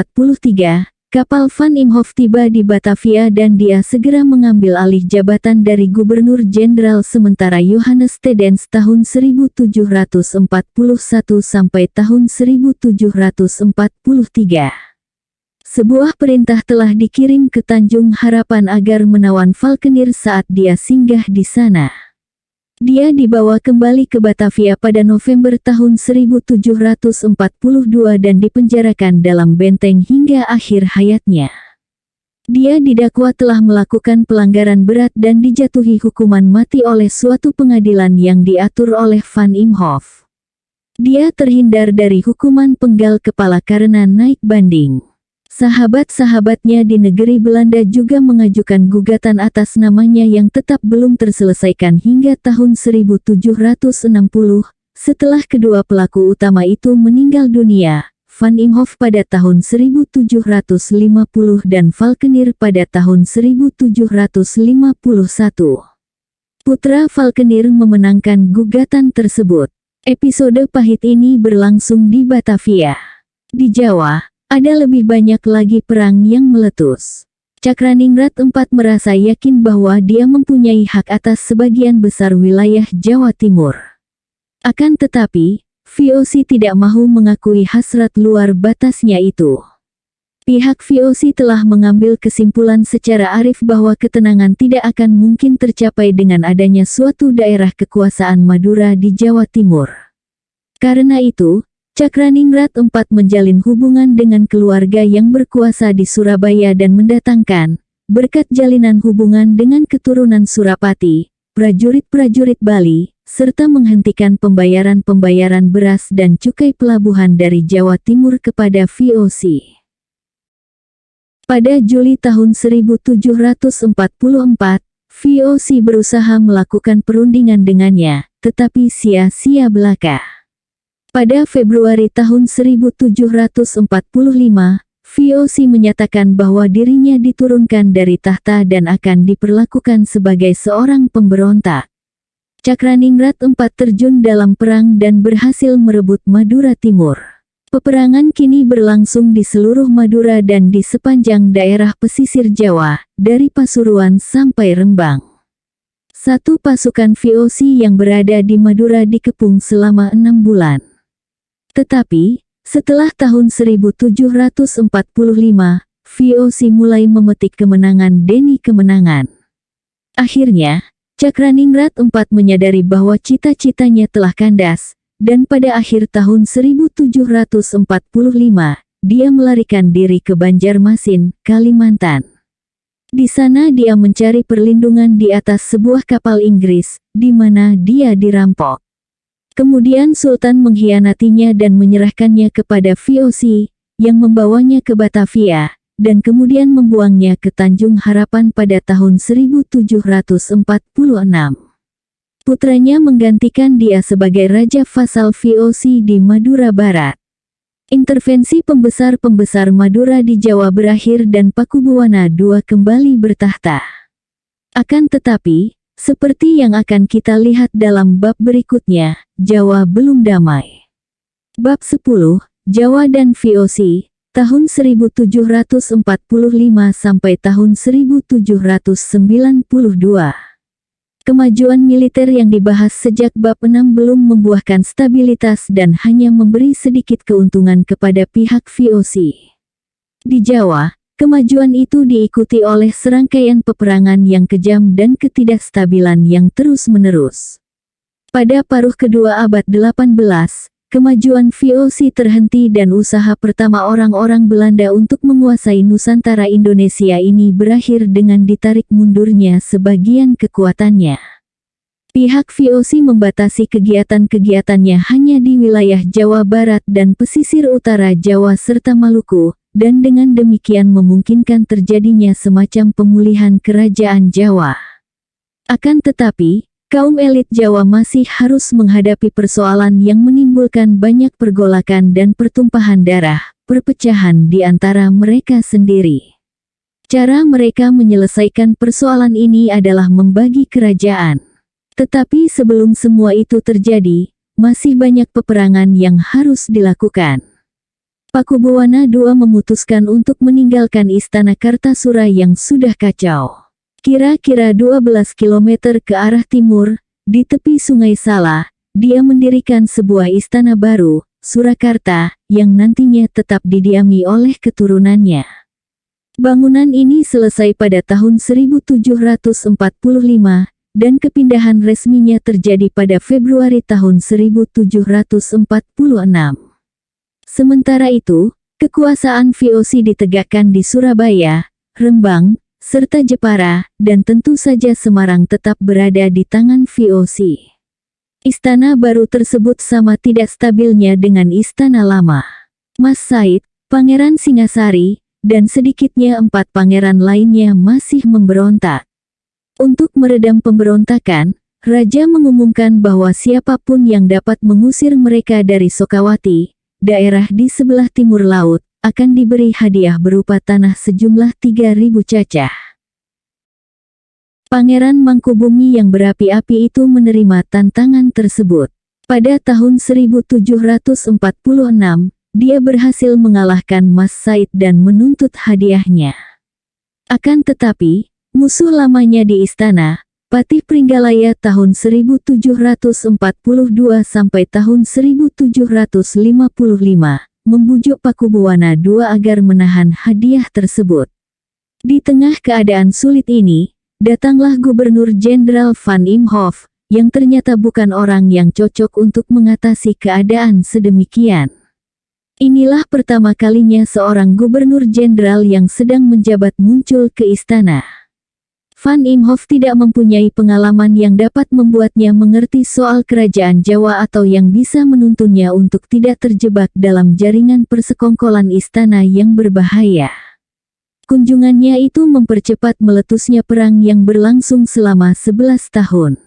kapal Van Imhoff tiba di Batavia dan dia segera mengambil alih jabatan dari Gubernur Jenderal sementara Johannes Tedens tahun 1741 sampai tahun 1743. Sebuah perintah telah dikirim ke Tanjung Harapan agar menawan Valkenir saat dia singgah di sana. Dia dibawa kembali ke Batavia pada November tahun 1742 dan dipenjarakan dalam benteng hingga akhir hayatnya. Dia didakwa telah melakukan pelanggaran berat dan dijatuhi hukuman mati oleh suatu pengadilan yang diatur oleh Van Imhoff. Dia terhindar dari hukuman penggal kepala karena naik banding. Sahabat-sahabatnya di negeri Belanda juga mengajukan gugatan atas namanya yang tetap belum terselesaikan hingga tahun 1760. Setelah kedua pelaku utama itu meninggal dunia, Van Imhoff pada tahun 1750 dan Valkenir pada tahun 1751. Putra Valkenir memenangkan gugatan tersebut. Episode pahit ini berlangsung di Batavia. Di Jawa, ada lebih banyak lagi perang yang meletus. Cakraningrat IV merasa yakin bahwa dia mempunyai hak atas sebagian besar wilayah Jawa Timur. Akan tetapi, VOC tidak mahu mengakui hasrat luar batasnya itu. Pihak VOC telah mengambil kesimpulan secara arif bahwa ketenangan tidak akan mungkin tercapai dengan adanya suatu daerah kekuasaan Madura di Jawa Timur. Karena itu, Cakraningrat IV menjalin hubungan dengan keluarga yang berkuasa di Surabaya dan mendatangkan, berkat jalinan hubungan dengan keturunan Surapati, prajurit-prajurit Bali, serta menghentikan pembayaran-pembayaran beras dan cukai pelabuhan dari Jawa Timur kepada VOC. Pada Juli tahun 1744, VOC berusaha melakukan perundingan dengannya, tetapi sia-sia belaka. Pada Februari tahun 1745, VOC menyatakan bahwa dirinya diturunkan dari tahta dan akan diperlakukan sebagai seorang pemberontak. Cakraningrat IV terjun dalam perang dan berhasil merebut Madura Timur. Peperangan kini berlangsung di seluruh Madura dan di sepanjang daerah pesisir Jawa, dari Pasuruan sampai Rembang. Satu pasukan VOC yang berada di Madura dikepung selama 6 bulan. Tetapi, setelah tahun 1745, VOC mulai memetik kemenangan demi kemenangan. Akhirnya, Cakraningrat IV menyadari bahwa cita-citanya telah kandas, dan pada akhir tahun 1745, dia melarikan diri ke Banjarmasin, Kalimantan. Di sana dia mencari perlindungan di atas sebuah kapal Inggris, di mana dia dirampok. Kemudian Sultan mengkhianatinya dan menyerahkannya kepada VOC, yang membawanya ke Batavia, dan kemudian membuangnya ke Tanjung Harapan pada tahun 1746. Putranya menggantikan dia sebagai Raja Vasal VOC di Madura Barat. Intervensi pembesar-pembesar Madura di Jawa berakhir dan Pakubuwana II kembali bertahta. Akan tetapi, seperti yang akan kita lihat dalam bab berikutnya, Jawa belum damai. Bab 10, Jawa dan VOC, tahun 1745 sampai tahun 1792. Kemajuan militer yang dibahas sejak bab 6 belum membuahkan stabilitas dan hanya memberi sedikit keuntungan kepada pihak VOC. Di Jawa, kemajuan itu diikuti oleh serangkaian peperangan yang kejam dan ketidakstabilan yang terus-menerus. Pada paruh kedua abad 18, kemajuan VOC terhenti dan usaha pertama orang-orang Belanda untuk menguasai Nusantara Indonesia ini berakhir dengan ditarik mundurnya sebagian kekuatannya. Pihak VOC membatasi kegiatan-kegiatannya hanya di wilayah Jawa Barat dan pesisir utara Jawa serta Maluku, dan dengan demikian memungkinkan terjadinya semacam pemulihan kerajaan Jawa. Akan tetapi, kaum elit Jawa masih harus menghadapi persoalan yang menimbulkan banyak pergolakan dan pertumpahan darah, perpecahan di antara mereka sendiri. Cara mereka menyelesaikan persoalan ini adalah membagi kerajaan. Tetapi sebelum semua itu terjadi, masih banyak peperangan yang harus dilakukan. Pakubuwana II memutuskan untuk meninggalkan istana Kartasura yang sudah kacau. Kira-kira 12 km ke arah timur, di tepi Sungai Sala, dia mendirikan sebuah istana baru, Surakarta, yang nantinya tetap didiami oleh keturunannya. Bangunan ini selesai pada tahun 1745, dan kepindahan resminya terjadi pada Februari tahun 1746. Sementara itu, kekuasaan VOC ditegakkan di Surabaya, Rembang, serta Jepara, dan tentu saja Semarang tetap berada di tangan VOC. Istana baru tersebut sama tidak stabilnya dengan istana lama. Mas Said, Pangeran Singasari, dan sedikitnya 4 pangeran lainnya masih memberontak. Untuk meredam pemberontakan, Raja mengumumkan bahwa siapapun yang dapat mengusir mereka dari Sokawati, daerah di sebelah timur laut, akan diberi hadiah berupa tanah sejumlah 3.000 cacah. Pangeran Mangkubumi yang berapi-api itu menerima tantangan tersebut. Pada tahun 1746, dia berhasil mengalahkan Mas Said dan menuntut hadiahnya. Akan tetapi, musuh lamanya di istana, Patih Pringgalaya tahun 1742 sampai tahun 1755, membujuk Pakubuwana II agar menahan hadiah tersebut. Di tengah keadaan sulit ini, datanglah Gubernur Jenderal Van Imhoff, yang ternyata bukan orang yang cocok untuk mengatasi keadaan sedemikian. Inilah pertama kalinya seorang Gubernur Jenderal yang sedang menjabat muncul ke istana. Van Imhoff tidak mempunyai pengalaman yang dapat membuatnya mengerti soal kerajaan Jawa atau yang bisa menuntunnya untuk tidak terjebak dalam jaringan persekongkolan istana yang berbahaya. Kunjungannya itu mempercepat meletusnya perang yang berlangsung selama 11 tahun.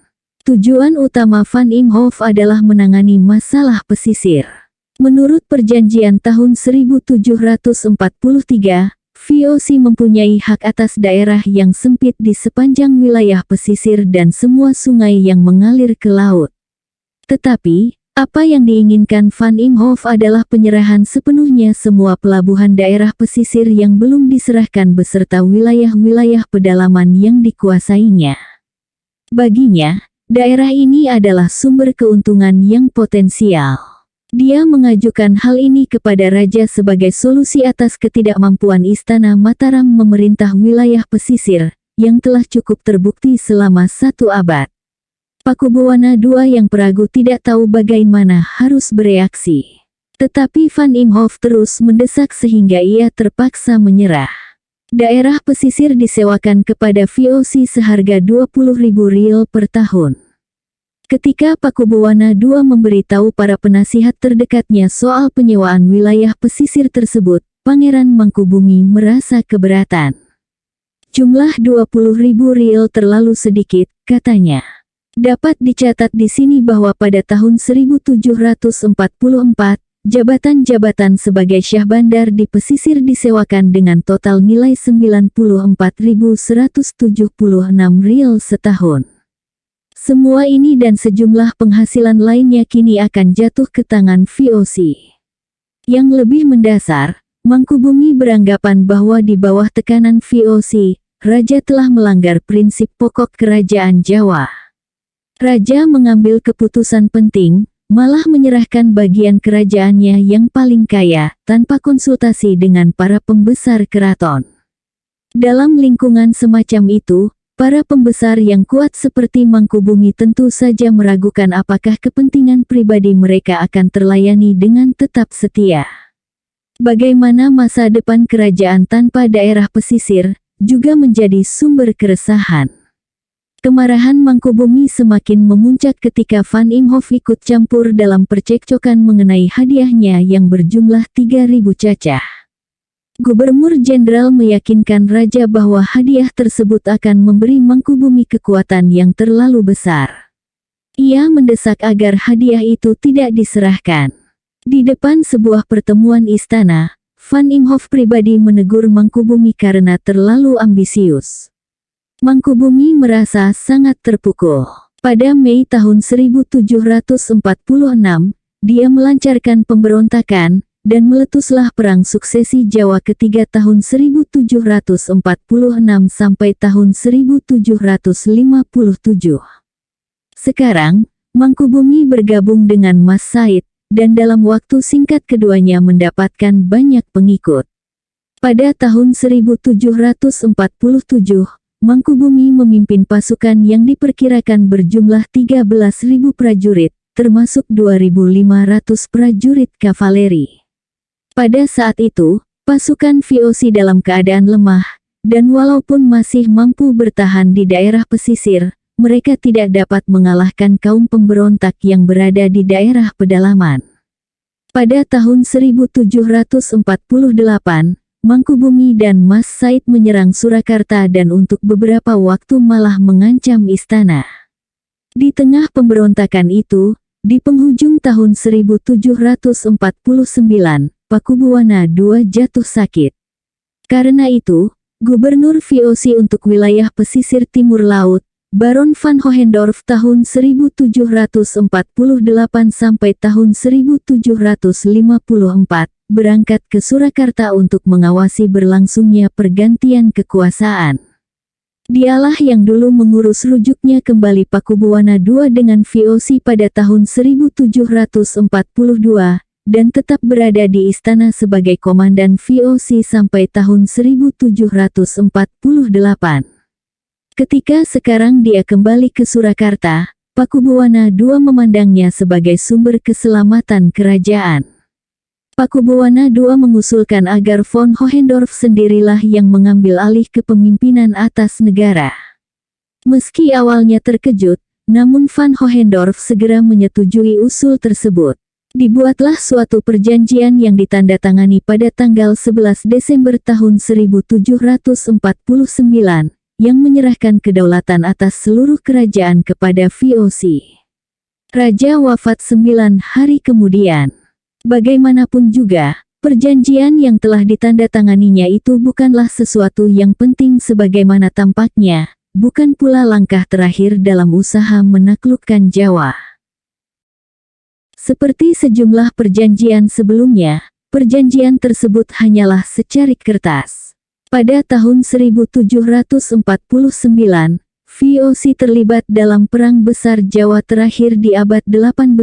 Tujuan utama Van Imhoff adalah menangani masalah pesisir. Menurut perjanjian tahun 1743, VOC mempunyai hak atas daerah yang sempit di sepanjang wilayah pesisir dan semua sungai yang mengalir ke laut. Tetapi, apa yang diinginkan Van Imhoff adalah penyerahan sepenuhnya semua pelabuhan daerah pesisir yang belum diserahkan beserta wilayah-wilayah pedalaman yang dikuasainya. Baginya, daerah ini adalah sumber keuntungan yang potensial. Dia mengajukan hal ini kepada raja sebagai solusi atas ketidakmampuan Istana Mataram memerintah wilayah pesisir, yang telah cukup terbukti selama 1 abad. Pakubuwana II yang peragu tidak tahu bagaimana harus bereaksi. Tetapi Van Imhoff terus mendesak sehingga ia terpaksa menyerah. Daerah pesisir disewakan kepada VOC seharga 20.000 rial per tahun. Ketika Pakubuwana II memberitahu para penasihat terdekatnya soal penyewaan wilayah pesisir tersebut, Pangeran Mangkubumi merasa keberatan. Jumlah 20.000 rial terlalu sedikit, katanya. Dapat dicatat di sini bahwa pada tahun 1744, jabatan-jabatan sebagai syah bandar di pesisir disewakan dengan total nilai 94.176 rial setahun. Semua ini dan sejumlah penghasilan lainnya kini akan jatuh ke tangan VOC. Yang lebih mendasar, Mangkubumi beranggapan bahwa di bawah tekanan VOC, Raja telah melanggar prinsip pokok kerajaan Jawa. Raja mengambil keputusan penting, malah menyerahkan bagian kerajaannya yang paling kaya, tanpa konsultasi dengan para pembesar keraton. Dalam lingkungan semacam itu, para pembesar yang kuat seperti Mangkubumi tentu saja meragukan apakah kepentingan pribadi mereka akan terlayani dengan tetap setia. Bagaimana masa depan kerajaan tanpa daerah pesisir, juga menjadi sumber keresahan. Kemarahan Mangkubumi semakin memuncak ketika Van Imhoff ikut campur dalam percekcokan mengenai hadiahnya yang berjumlah 3.000 cacah. Gubernur Jenderal meyakinkan Raja bahwa hadiah tersebut akan memberi Mangkubumi kekuatan yang terlalu besar. Ia mendesak agar hadiah itu tidak diserahkan. Di depan sebuah pertemuan istana, Van Imhoff pribadi menegur Mangkubumi karena terlalu ambisius. Mangkubumi merasa sangat terpukul. Pada Mei tahun 1746, dia melancarkan pemberontakan, dan meletuslah Perang Suksesi Jawa ketiga tahun 1746 sampai tahun 1757. Sekarang, Mangkubumi bergabung dengan Mas Said, dan dalam waktu singkat keduanya mendapatkan banyak pengikut. Pada tahun 1747, Mangkubumi memimpin pasukan yang diperkirakan berjumlah 13.000 prajurit, termasuk 2.500 prajurit kavaleri. Pada saat itu, pasukan VOC dalam keadaan lemah, dan walaupun masih mampu bertahan di daerah pesisir, mereka tidak dapat mengalahkan kaum pemberontak yang berada di daerah pedalaman. Pada tahun 1748, Mangkubumi dan Mas Said menyerang Surakarta dan untuk beberapa waktu malah mengancam istana. Di tengah pemberontakan itu, di penghujung tahun 1749, Pakubuwana II jatuh sakit. Karena itu, Gubernur VOC untuk wilayah pesisir timur laut, Baron van Hohendorf tahun 1748 sampai tahun 1754, berangkat ke Surakarta untuk mengawasi berlangsungnya pergantian kekuasaan. Dialah yang dulu mengurus rujuknya kembali Pakubuwana II dengan VOC pada tahun 1742, dan tetap berada di istana sebagai komandan VOC sampai tahun 1748. Ketika sekarang dia kembali ke Surakarta, Pakubuwana II memandangnya sebagai sumber keselamatan kerajaan. Pakubuwana II mengusulkan agar von Hohendorf sendirilah yang mengambil alih kepemimpinan atas negara. Meski awalnya terkejut, namun van Hohendorf segera menyetujui usul tersebut. Dibuatlah suatu perjanjian yang ditandatangani pada tanggal 11 Desember tahun 1749, yang menyerahkan kedaulatan atas seluruh kerajaan kepada VOC. Raja wafat 9 hari kemudian. Bagaimanapun juga, perjanjian yang telah ditandatanganinya itu bukanlah sesuatu yang penting sebagaimana tampaknya, bukan pula langkah terakhir dalam usaha menaklukkan Jawa. Seperti sejumlah perjanjian sebelumnya, perjanjian tersebut hanyalah secarik kertas. Pada tahun 1749, VOC terlibat dalam Perang Besar Jawa terakhir di abad 18,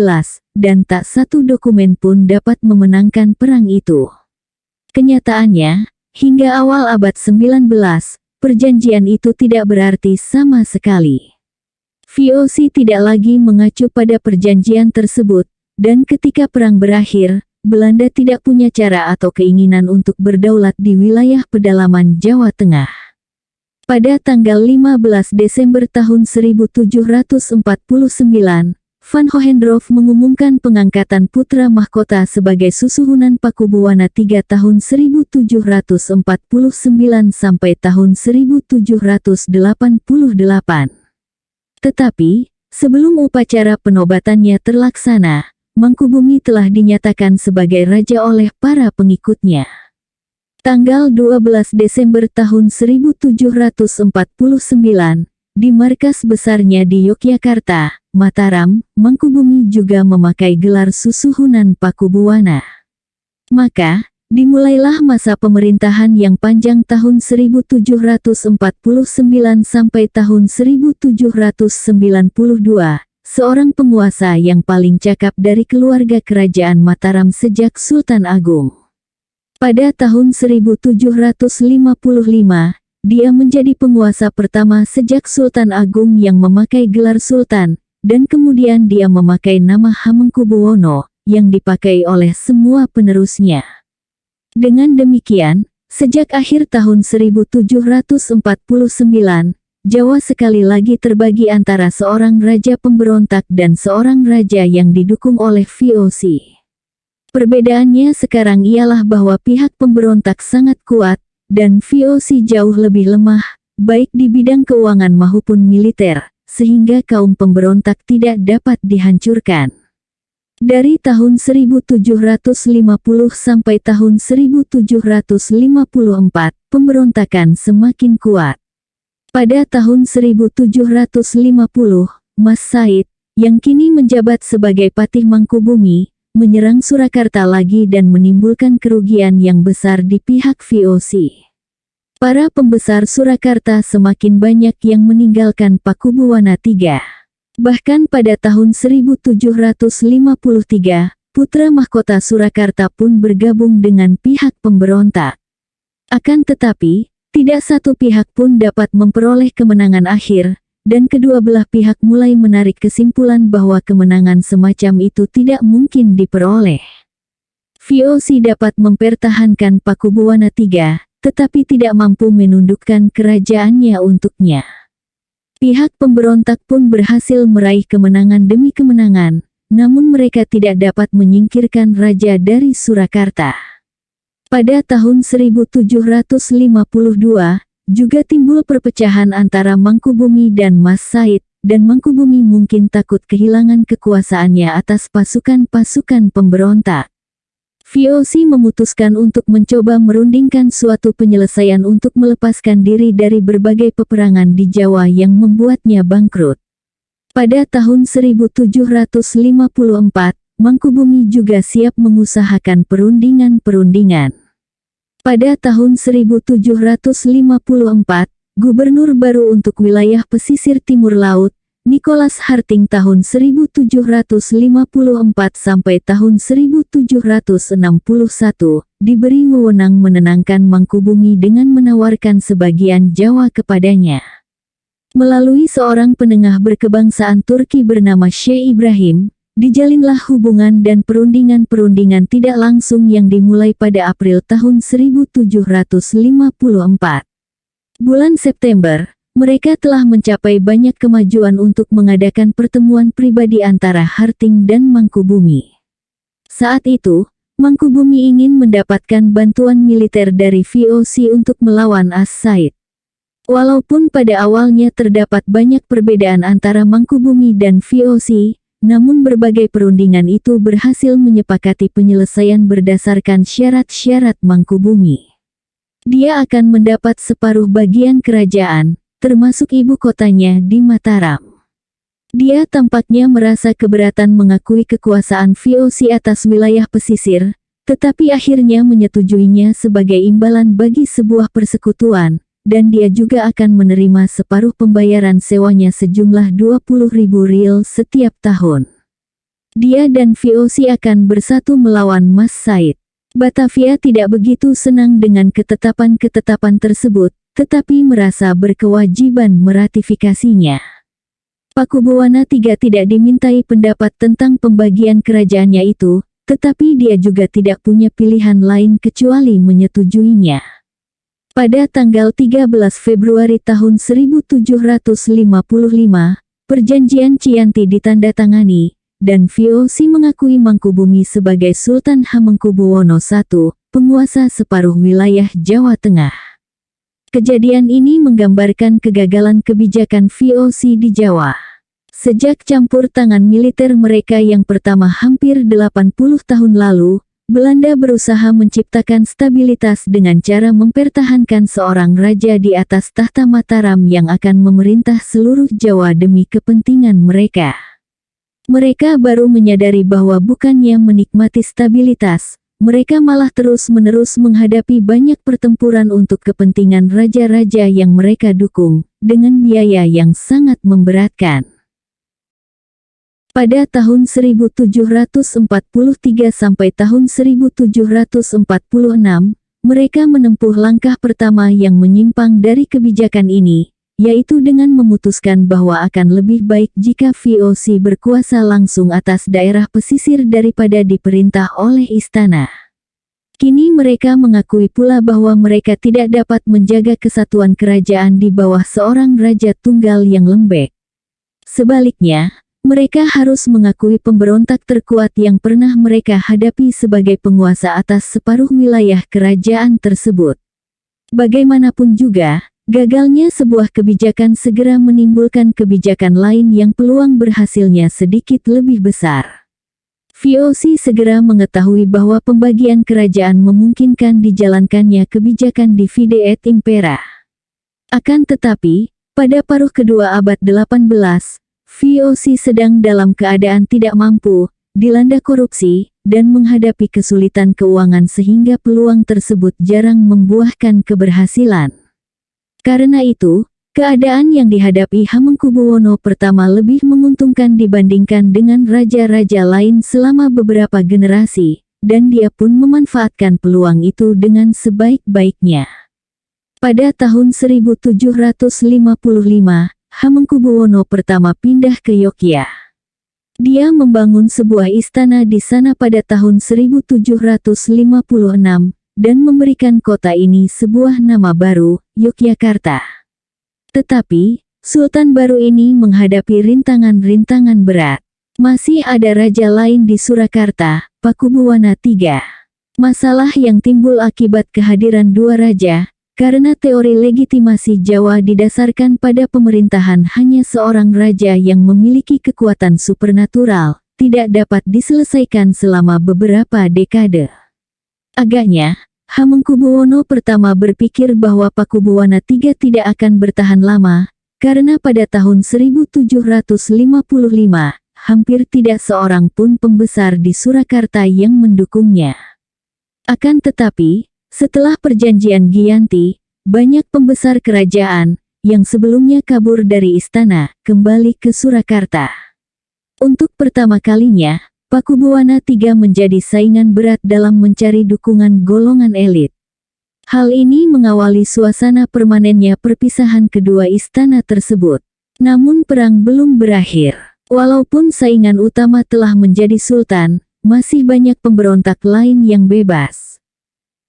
dan tak satu dokumen pun dapat memenangkan perang itu. Kenyataannya, hingga awal abad 19, perjanjian itu tidak berarti sama sekali. VOC tidak lagi mengacu pada perjanjian tersebut, dan ketika perang berakhir, Belanda tidak punya cara atau keinginan untuk berdaulat di wilayah pedalaman Jawa Tengah. Pada tanggal 15 Desember tahun 1749, van Hohendorf mengumumkan pengangkatan putra mahkota sebagai susuhunan Pakubuwana III tahun 1749 sampai tahun 1788. Tetapi, sebelum upacara penobatannya terlaksana, Mangkubumi telah dinyatakan sebagai raja oleh para pengikutnya. Tanggal 12 Desember tahun 1749, di markas besarnya di Yogyakarta, Mataram, Mangkubumi juga memakai gelar susuhunan Pakubuwana. Maka, dimulailah masa pemerintahan yang panjang tahun 1749 sampai tahun 1792. Seorang penguasa yang paling cakap dari keluarga kerajaan Mataram sejak Sultan Agung. Pada tahun 1755, dia menjadi penguasa pertama sejak Sultan Agung yang memakai gelar Sultan, dan kemudian dia memakai nama Hamengkubuwono, yang dipakai oleh semua penerusnya. Dengan demikian, sejak akhir tahun 1749, Jawa sekali lagi terbagi antara seorang raja pemberontak dan seorang raja yang didukung oleh VOC. Perbedaannya sekarang ialah bahwa pihak pemberontak sangat kuat, dan VOC jauh lebih lemah, baik di bidang keuangan maupun militer, sehingga kaum pemberontak tidak dapat dihancurkan. Dari tahun 1750 sampai tahun 1754, pemberontakan semakin kuat. Pada tahun 1750, Mas Said, yang kini menjabat sebagai Patih Mangkubumi, menyerang Surakarta lagi dan menimbulkan kerugian yang besar di pihak VOC. Para pembesar Surakarta semakin banyak yang meninggalkan Pakubuwana III. Bahkan pada tahun 1753, putra mahkota Surakarta pun bergabung dengan pihak pemberontak. Akan tetapi, tidak satu pihak pun dapat memperoleh kemenangan akhir, dan kedua belah pihak mulai menarik kesimpulan bahwa kemenangan semacam itu tidak mungkin diperoleh. VOC dapat mempertahankan Pakubuwana III, tetapi tidak mampu menundukkan kerajaannya untuknya. Pihak pemberontak pun berhasil meraih kemenangan demi kemenangan, namun mereka tidak dapat menyingkirkan raja dari Surakarta. Pada tahun 1752, juga timbul perpecahan antara Mangkubumi dan Mas Said, dan Mangkubumi mungkin takut kehilangan kekuasaannya atas pasukan-pasukan pemberontak. VOC memutuskan untuk mencoba merundingkan suatu penyelesaian untuk melepaskan diri dari berbagai peperangan di Jawa yang membuatnya bangkrut. Pada tahun 1754, Mangkubumi juga siap mengusahakan perundingan-perundingan. Pada tahun 1754, gubernur baru untuk wilayah pesisir timur laut, Nicholas Harting tahun 1754 sampai tahun 1761, diberi wewenang menenangkan Mangkubumi dengan menawarkan sebagian Jawa kepadanya. Melalui seorang penengah berkebangsaan Turki bernama Syekh Ibrahim, dijalinlah hubungan dan perundingan-perundingan tidak langsung yang dimulai pada April tahun 1754. Bulan September, mereka telah mencapai banyak kemajuan untuk mengadakan pertemuan pribadi antara Harting dan Mangkubumi. Saat itu, Mangkubumi ingin mendapatkan bantuan militer dari VOC untuk melawan As-Said. Walaupun pada awalnya terdapat banyak perbedaan antara Mangkubumi dan VOC, namun berbagai perundingan itu berhasil menyepakati penyelesaian berdasarkan syarat-syarat Mangkubumi. Dia akan mendapat separuh bagian kerajaan, termasuk ibu kotanya di Mataram. Dia tampaknya merasa keberatan mengakui kekuasaan VOC atas wilayah pesisir, tetapi akhirnya menyetujuinya sebagai imbalan bagi sebuah persekutuan, dan dia juga akan menerima separuh pembayaran sewanya sejumlah 20.000 rial setiap tahun. Dia dan VOC akan bersatu melawan Mas Said. Batavia tidak begitu senang dengan ketetapan-ketetapan tersebut, tetapi merasa berkewajiban meratifikasinya. Pakubuwana III tidak dimintai pendapat tentang pembagian kerajaannya itu, tetapi dia juga tidak punya pilihan lain kecuali menyetujuinya. Pada tanggal 13 Februari tahun 1755, perjanjian Cianti ditandatangani, dan VOC mengakui Mangkubumi sebagai Sultan Hamengkubuwono I, penguasa separuh wilayah Jawa Tengah. Kejadian ini menggambarkan kegagalan kebijakan VOC di Jawa. Sejak campur tangan militer mereka yang pertama hampir 80 tahun lalu, Belanda berusaha menciptakan stabilitas dengan cara mempertahankan seorang raja di atas tahta Mataram yang akan memerintah seluruh Jawa demi kepentingan mereka. Mereka baru menyadari bahwa bukannya menikmati stabilitas, mereka malah terus-menerus menghadapi banyak pertempuran untuk kepentingan raja-raja yang mereka dukung, dengan biaya yang sangat memberatkan. Pada tahun 1743 sampai tahun 1746, mereka menempuh langkah pertama yang menyimpang dari kebijakan ini, yaitu dengan memutuskan bahwa akan lebih baik jika VOC berkuasa langsung atas daerah pesisir daripada diperintah oleh istana. Kini mereka mengakui pula bahwa mereka tidak dapat menjaga kesatuan kerajaan di bawah seorang raja tunggal yang lembek. Sebaliknya, mereka harus mengakui pemberontak terkuat yang pernah mereka hadapi sebagai penguasa atas separuh wilayah kerajaan tersebut. Bagaimanapun juga, gagalnya sebuah kebijakan segera menimbulkan kebijakan lain yang peluang berhasilnya sedikit lebih besar. VOC segera mengetahui bahwa pembagian kerajaan memungkinkan dijalankannya kebijakan divide et impera. Akan tetapi, pada paruh kedua abad 18, VOC sedang dalam keadaan tidak mampu, dilanda korupsi, dan menghadapi kesulitan keuangan sehingga peluang tersebut jarang membuahkan keberhasilan. Karena itu, keadaan yang dihadapi Hamengkubuwono I lebih menguntungkan dibandingkan dengan raja-raja lain selama beberapa generasi, dan dia pun memanfaatkan peluang itu dengan sebaik-baiknya. Pada tahun 1755, Hamengkubuwono I pindah ke Yogyakarta. Dia membangun sebuah istana di sana pada tahun 1756, dan memberikan kota ini sebuah nama baru, Yogyakarta. Tetapi, Sultan baru ini menghadapi rintangan-rintangan berat. Masih ada raja lain di Surakarta, Pakubuwana III. Masalah yang timbul akibat kehadiran dua raja, karena teori legitimasi Jawa didasarkan pada pemerintahan hanya seorang raja yang memiliki kekuatan supernatural, tidak dapat diselesaikan selama beberapa dekade. Agaknya, Hamengkubuwono I berpikir bahwa Pakubuwana III tidak akan bertahan lama, karena pada tahun 1755, hampir tidak seorang pun pembesar di Surakarta yang mendukungnya. Akan tetapi, setelah perjanjian Giyanti, banyak pembesar kerajaan, yang sebelumnya kabur dari istana, kembali ke Surakarta. Untuk pertama kalinya, Pakubuwana III menjadi saingan berat dalam mencari dukungan golongan elit. Hal ini mengawali suasana permanennya perpisahan kedua istana tersebut. Namun perang belum berakhir. Walaupun saingan utama telah menjadi sultan, masih banyak pemberontak lain yang bebas.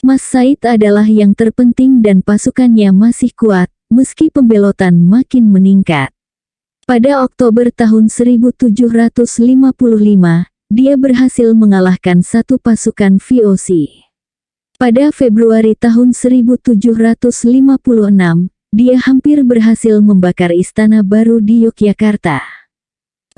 Mas Said adalah yang terpenting dan pasukannya masih kuat, meski pembelotan makin meningkat. Pada Oktober tahun 1755, dia berhasil mengalahkan satu pasukan VOC. Pada Februari tahun 1756, dia hampir berhasil membakar istana baru di Yogyakarta.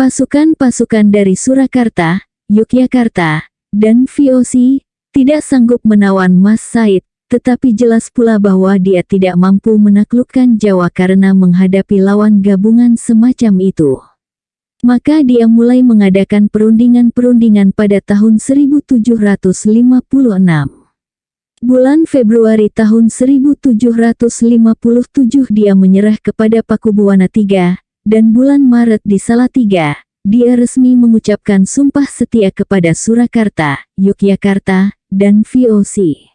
Pasukan-pasukan dari Surakarta, Yogyakarta, dan VOC tidak sanggup menawan Mas Said, tetapi jelas pula bahwa dia tidak mampu menaklukkan Jawa karena menghadapi lawan gabungan semacam itu. Maka dia mulai mengadakan perundingan-perundingan pada tahun 1756. Bulan Februari tahun 1757 dia menyerah kepada Pakubuwana III, dan bulan Maret di Salatiga, dia resmi mengucapkan sumpah setia kepada Surakarta, Yogyakarta, dan VOC.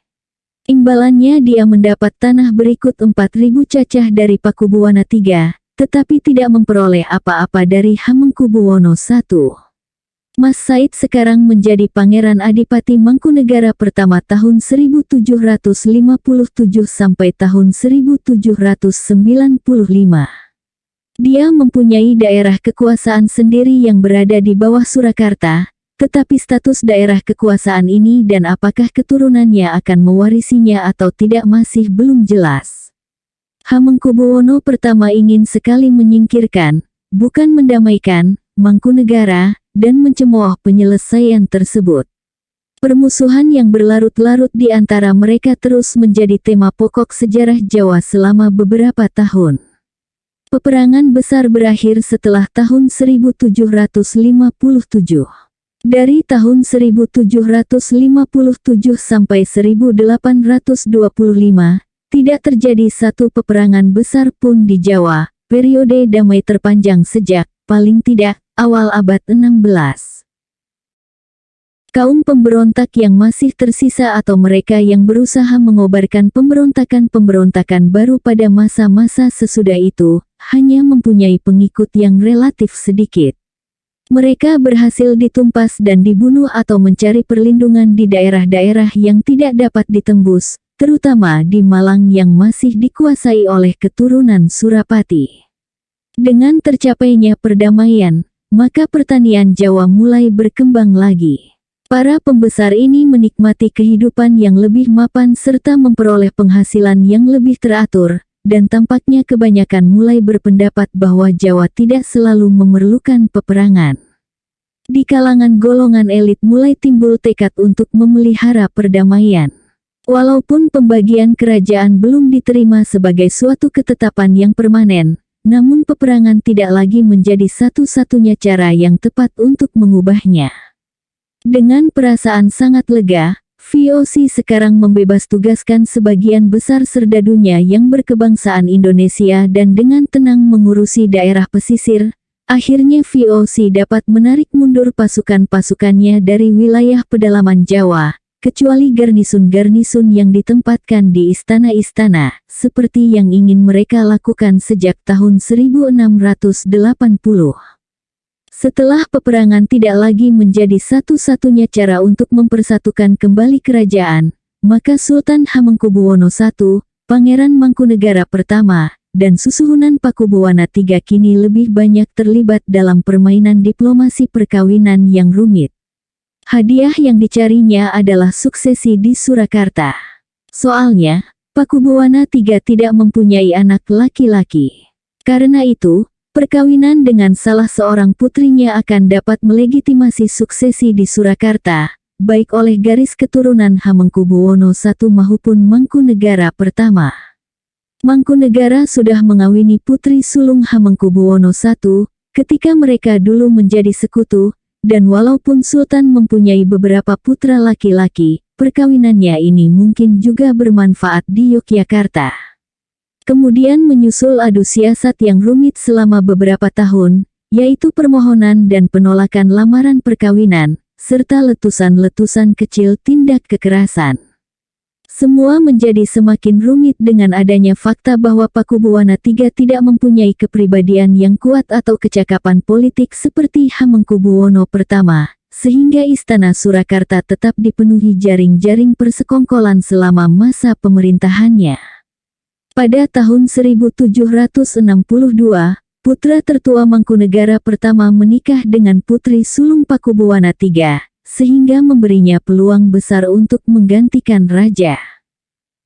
Imbalannya dia mendapat tanah berikut 4.000 cacah dari Pakubuwana III, tetapi tidak memperoleh apa-apa dari Hamengkubuwono I. Mas Said sekarang menjadi Pangeran Adipati Mangkunegara pertama tahun 1757 sampai tahun 1795. Dia mempunyai daerah kekuasaan sendiri yang berada di bawah Surakarta, tetapi status daerah kekuasaan ini dan apakah keturunannya akan mewarisinya atau tidak masih belum jelas. Hamengkubuwono I ingin sekali menyingkirkan, bukan mendamaikan, Mangkunegara, dan mencemooh penyelesaian tersebut. Permusuhan yang berlarut-larut di antara mereka terus menjadi tema pokok sejarah Jawa selama beberapa tahun. Peperangan besar berakhir setelah tahun 1757. Dari tahun 1757 sampai 1825, tidak terjadi satu peperangan besar pun di Jawa, periode damai terpanjang sejak, paling tidak, awal abad 16. Kaum pemberontak yang masih tersisa atau mereka yang berusaha mengobarkan pemberontakan-pemberontakan baru pada masa-masa sesudah itu, hanya mempunyai pengikut yang relatif sedikit. Mereka berhasil ditumpas dan dibunuh atau mencari perlindungan di daerah-daerah yang tidak dapat ditembus, terutama di Malang yang masih dikuasai oleh keturunan Surapati. Dengan tercapainya perdamaian, maka pertanian Jawa mulai berkembang lagi. Para pembesar ini menikmati kehidupan yang lebih mapan serta memperoleh penghasilan yang lebih teratur, dan tampaknya kebanyakan mulai berpendapat bahwa Jawa tidak selalu memerlukan peperangan. Di kalangan golongan elit mulai timbul tekad untuk memelihara perdamaian. Walaupun pembagian kerajaan belum diterima sebagai suatu ketetapan yang permanen, namun peperangan tidak lagi menjadi satu-satunya cara yang tepat untuk mengubahnya. Dengan perasaan sangat lega, VOC sekarang membebas tugaskan sebagian besar serdadunya yang berkebangsaan Indonesia dan dengan tenang mengurusi daerah pesisir. Akhirnya VOC dapat menarik mundur pasukan-pasukannya dari wilayah pedalaman Jawa, kecuali garnisun-garnisun yang ditempatkan di istana-istana, seperti yang ingin mereka lakukan sejak tahun 1680. Setelah peperangan tidak lagi menjadi satu-satunya cara untuk mempersatukan kembali kerajaan, maka Sultan Hamengkubuwono I, Pangeran Mangkunegara Pertama, dan Susuhunan Pakubuwana III kini lebih banyak terlibat dalam permainan diplomasi perkawinan yang rumit. Hadiah yang dicarinya adalah suksesi di Surakarta. Soalnya, Pakubuwana III tidak mempunyai anak laki-laki. Karena itu, perkawinan dengan salah seorang putrinya akan dapat melegitimasi suksesi di Surakarta, baik oleh garis keturunan Hamengkubuwono I maupun Mangkunegara Pertama. Mangkunegara sudah mengawini putri sulung Hamengkubuwono I, ketika mereka dulu menjadi sekutu, dan walaupun Sultan mempunyai beberapa putra laki-laki, perkawinannya ini mungkin juga bermanfaat di Yogyakarta. Kemudian menyusul adu siasat yang rumit selama beberapa tahun, yaitu permohonan dan penolakan lamaran perkawinan, serta letusan-letusan kecil tindak kekerasan. Semua menjadi semakin rumit dengan adanya fakta bahwa Pakubuwana III tidak mempunyai kepribadian yang kuat atau kecakapan politik seperti Hamengkubuwono Pertama, sehingga Istana Surakarta tetap dipenuhi jaring-jaring persekongkolan selama masa pemerintahannya. Pada tahun 1762, putra tertua Mangkunegara Pertama menikah dengan putri sulung Pakubuwana III, sehingga memberinya peluang besar untuk menggantikan raja.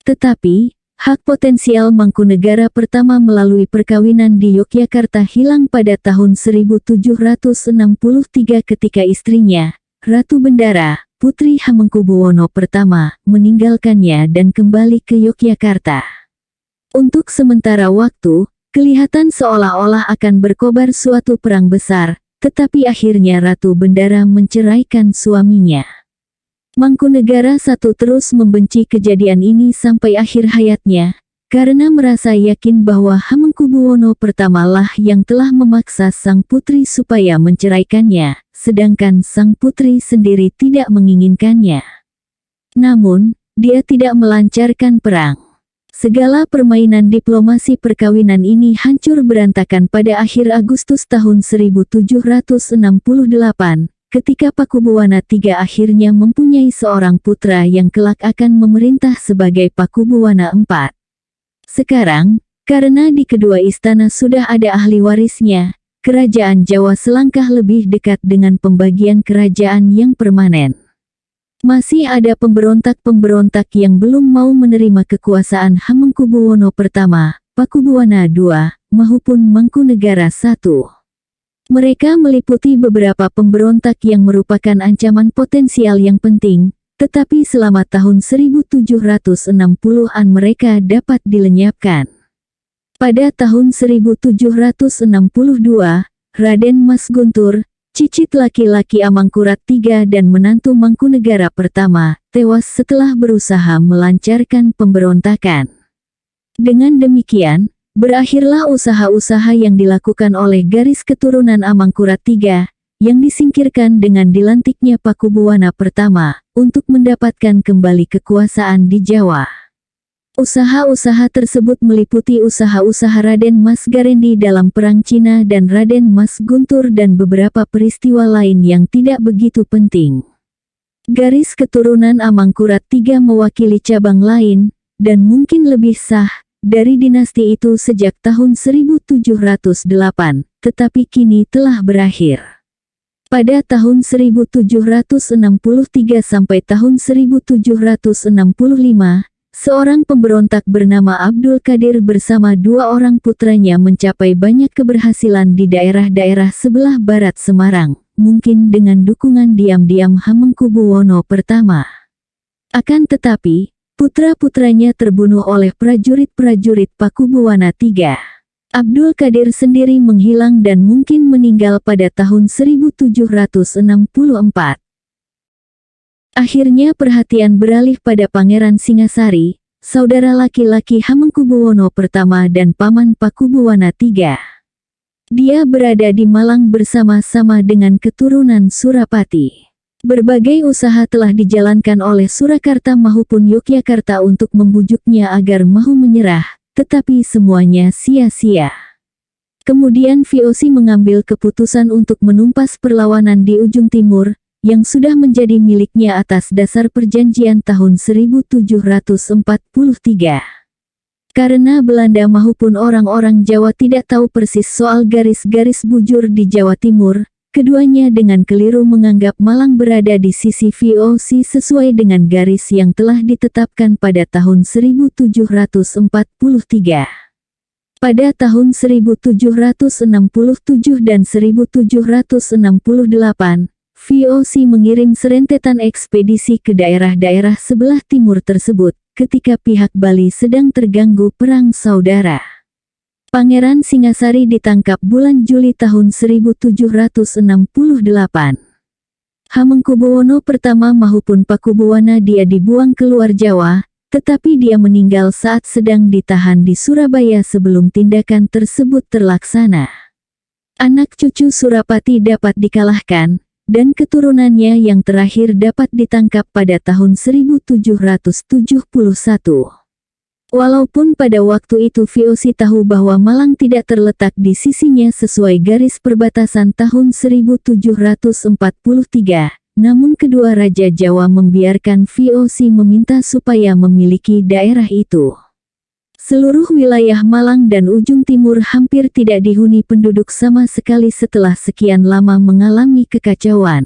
Tetapi, hak potensial Mangkunegara Pertama melalui perkawinan di Yogyakarta hilang pada tahun 1763 ketika istrinya, Ratu Bendara, putri Hamengkubuwono Pertama, meninggalkannya dan kembali ke Yogyakarta. Untuk sementara waktu, kelihatan seolah-olah akan berkobar suatu perang besar, tetapi akhirnya Ratu Bendara menceraikan suaminya. Mangkunegara I terus membenci kejadian ini sampai akhir hayatnya, karena merasa yakin bahwa Hamengkubuwono Pertama lah yang telah memaksa sang putri supaya menceraikannya, sedangkan sang putri sendiri tidak menginginkannya. Namun, dia tidak melancarkan perang. Segala permainan diplomasi perkawinan ini hancur berantakan pada akhir Agustus tahun 1768, ketika Pakubuwana III akhirnya mempunyai seorang putra yang kelak akan memerintah sebagai Pakubuwana IV. Sekarang, karena di kedua istana sudah ada ahli warisnya, kerajaan Jawa selangkah lebih dekat dengan pembagian kerajaan yang permanen. Masih ada pemberontak-pemberontak yang belum mau menerima kekuasaan Hamengkubuwono Pertama, Pakubuwana II, maupun Mangkunegara I. Mereka meliputi beberapa pemberontak yang merupakan ancaman potensial yang penting, tetapi selama tahun 1760-an mereka dapat dilenyapkan. Pada tahun 1762, Raden Mas Guntur, cicit laki-laki Amangkurat III dan menantu Mangkunegara Pertama, tewas setelah berusaha melancarkan pemberontakan. Dengan demikian, berakhirlah usaha-usaha yang dilakukan oleh garis keturunan Amangkurat III, yang disingkirkan dengan dilantiknya Pakubuwana Pertama, untuk mendapatkan kembali kekuasaan di Jawa. Usaha-usaha tersebut meliputi usaha-usaha Raden Mas Garendi dalam Perang Cina dan Raden Mas Guntur dan beberapa peristiwa lain yang tidak begitu penting. Garis keturunan Amangkurat III mewakili cabang lain, dan mungkin lebih sah, dari dinasti itu sejak tahun 1708, tetapi kini telah berakhir. Pada tahun 1763 sampai tahun 1765, seorang pemberontak bernama Abdul Qadir bersama dua orang putranya mencapai banyak keberhasilan di daerah-daerah sebelah barat Semarang, mungkin dengan dukungan diam-diam Hamengkubuwono I. Akan tetapi, putra-putranya terbunuh oleh prajurit-prajurit Pakubuwana III. Abdul Qadir sendiri menghilang dan mungkin meninggal pada tahun 1764. Akhirnya perhatian beralih pada Pangeran Singasari, saudara laki-laki Hamengkubuwono I dan paman Pakubuwana III. Dia berada di Malang bersama-sama dengan keturunan Surapati. Berbagai usaha telah dijalankan oleh Surakarta maupun Yogyakarta untuk membujuknya agar mau menyerah, tetapi semuanya sia-sia. Kemudian VOC mengambil keputusan untuk menumpas perlawanan di ujung timur, yang sudah menjadi miliknya atas dasar perjanjian tahun 1743. Karena Belanda maupun orang-orang Jawa tidak tahu persis soal garis-garis bujur di Jawa Timur, keduanya dengan keliru menganggap Malang berada di sisi VOC sesuai dengan garis yang telah ditetapkan pada tahun 1743. Pada tahun 1767 dan 1768, VOC mengirim serentetan ekspedisi ke daerah-daerah sebelah timur tersebut, ketika pihak Bali sedang terganggu perang saudara. Pangeran Singasari ditangkap bulan Juli tahun 1768. Hamengkubuwono I maupun Pakubuwana dia dibuang keluar Jawa, tetapi dia meninggal saat sedang ditahan di Surabaya sebelum tindakan tersebut terlaksana. Anak cucu Surapati dapat dikalahkan, dan keturunannya yang terakhir dapat ditangkap pada tahun 1771. Walaupun pada waktu itu VOC tahu bahwa Malang tidak terletak di sisinya sesuai garis perbatasan tahun 1743, namun kedua Raja Jawa membiarkan VOC meminta supaya memiliki daerah itu. Seluruh wilayah Malang dan ujung timur hampir tidak dihuni penduduk sama sekali setelah sekian lama mengalami kekacauan.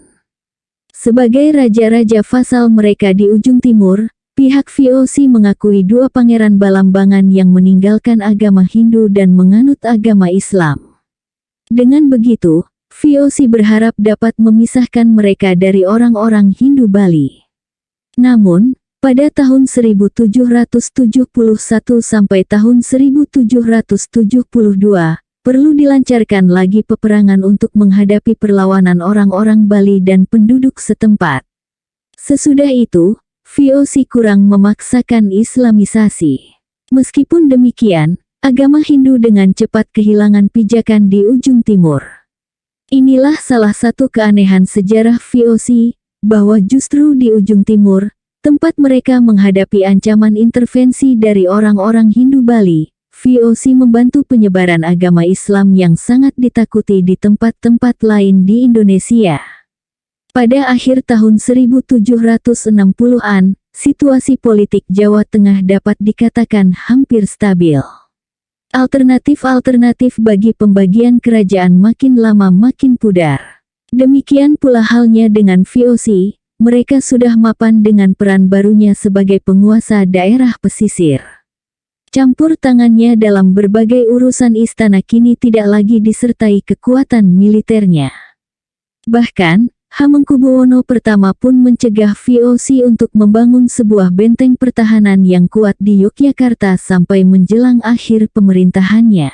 Sebagai raja-raja vasal mereka di ujung timur, pihak VOC mengakui dua pangeran Balambangan yang meninggalkan agama Hindu dan menganut agama Islam. Dengan begitu, VOC berharap dapat memisahkan mereka dari orang-orang Hindu Bali. Namun, pada tahun 1771 sampai tahun 1772, perlu dilancarkan lagi peperangan untuk menghadapi perlawanan orang-orang Bali dan penduduk setempat. Sesudah itu, VOC kurang memaksakan Islamisasi. Meskipun demikian, agama Hindu dengan cepat kehilangan pijakan di ujung timur. Inilah salah satu keanehan sejarah VOC, bahwa justru di ujung timur, tempat mereka menghadapi ancaman intervensi dari orang-orang Hindu Bali, VOC membantu penyebaran agama Islam yang sangat ditakuti di tempat-tempat lain di Indonesia. Pada akhir tahun 1760-an, situasi politik Jawa Tengah dapat dikatakan hampir stabil. Alternatif-alternatif bagi pembagian kerajaan makin lama makin pudar. Demikian pula halnya dengan VOC, mereka sudah mapan dengan peran barunya sebagai penguasa daerah pesisir. Campur tangannya dalam berbagai urusan istana kini tidak lagi disertai kekuatan militernya. Bahkan, Hamengkubuwono I pun mencegah VOC untuk membangun sebuah benteng pertahanan yang kuat di Yogyakarta sampai menjelang akhir pemerintahannya.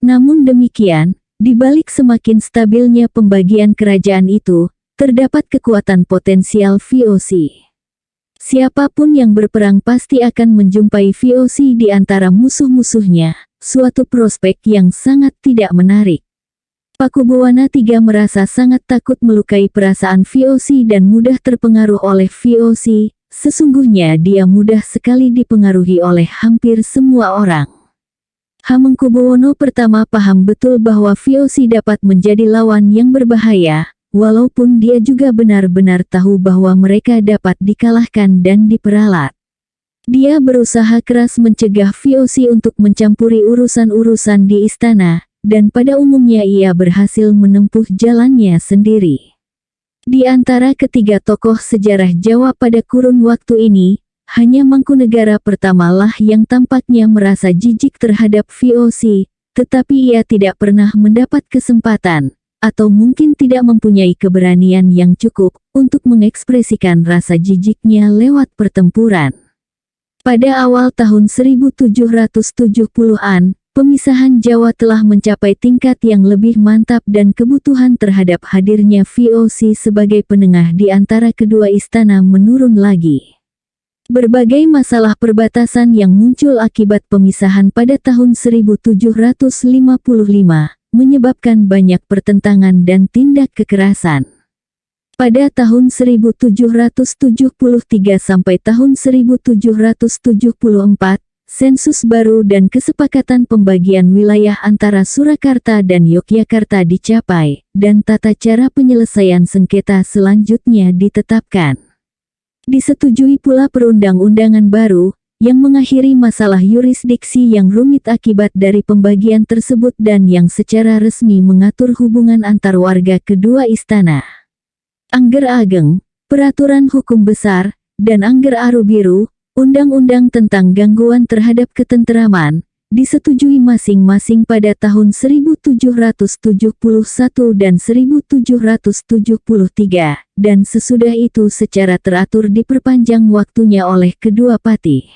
Namun demikian, di balik semakin stabilnya pembagian kerajaan itu, terdapat kekuatan potensial VOC. Siapapun yang berperang pasti akan menjumpai VOC di antara musuh-musuhnya, suatu prospek yang sangat tidak menarik. Pakubuwana III merasa sangat takut melukai perasaan VOC dan mudah terpengaruh oleh VOC, sesungguhnya dia mudah sekali dipengaruhi oleh hampir semua orang. Hamengkubuwono I paham betul bahwa VOC dapat menjadi lawan yang berbahaya, walaupun dia juga benar-benar tahu bahwa mereka dapat dikalahkan dan diperalat. Dia berusaha keras mencegah VOC untuk mencampuri urusan-urusan di istana, dan pada umumnya ia berhasil menempuh jalannya sendiri. Di antara ketiga tokoh sejarah Jawa pada kurun waktu ini, hanya Mangkunegara pertamalah yang tampaknya merasa jijik terhadap VOC, tetapi ia tidak pernah mendapat kesempatan, atau mungkin tidak mempunyai keberanian yang cukup, untuk mengekspresikan rasa jijiknya lewat pertempuran. Pada awal tahun 1770-an, pemisahan Jawa telah mencapai tingkat yang lebih mantap dan kebutuhan terhadap hadirnya VOC sebagai penengah di antara kedua istana menurun lagi. Berbagai masalah perbatasan yang muncul akibat pemisahan pada tahun 1755, menyebabkan banyak pertentangan dan tindak kekerasan. Pada tahun 1773 sampai tahun 1774, sensus baru dan kesepakatan pembagian wilayah antara Surakarta dan Yogyakarta dicapai, dan tata cara penyelesaian sengketa selanjutnya ditetapkan. Disetujui pula perundang-undangan baru, yang mengakhiri masalah yurisdiksi yang rumit akibat dari pembagian tersebut dan yang secara resmi mengatur hubungan antar warga kedua istana. Angger Ageng, Peraturan Hukum Besar, dan Angger Aru Biru, Undang-Undang tentang Gangguan terhadap Ketenteraman, disetujui masing-masing pada tahun 1771 dan 1773, dan sesudah itu secara teratur diperpanjang waktunya oleh kedua patih.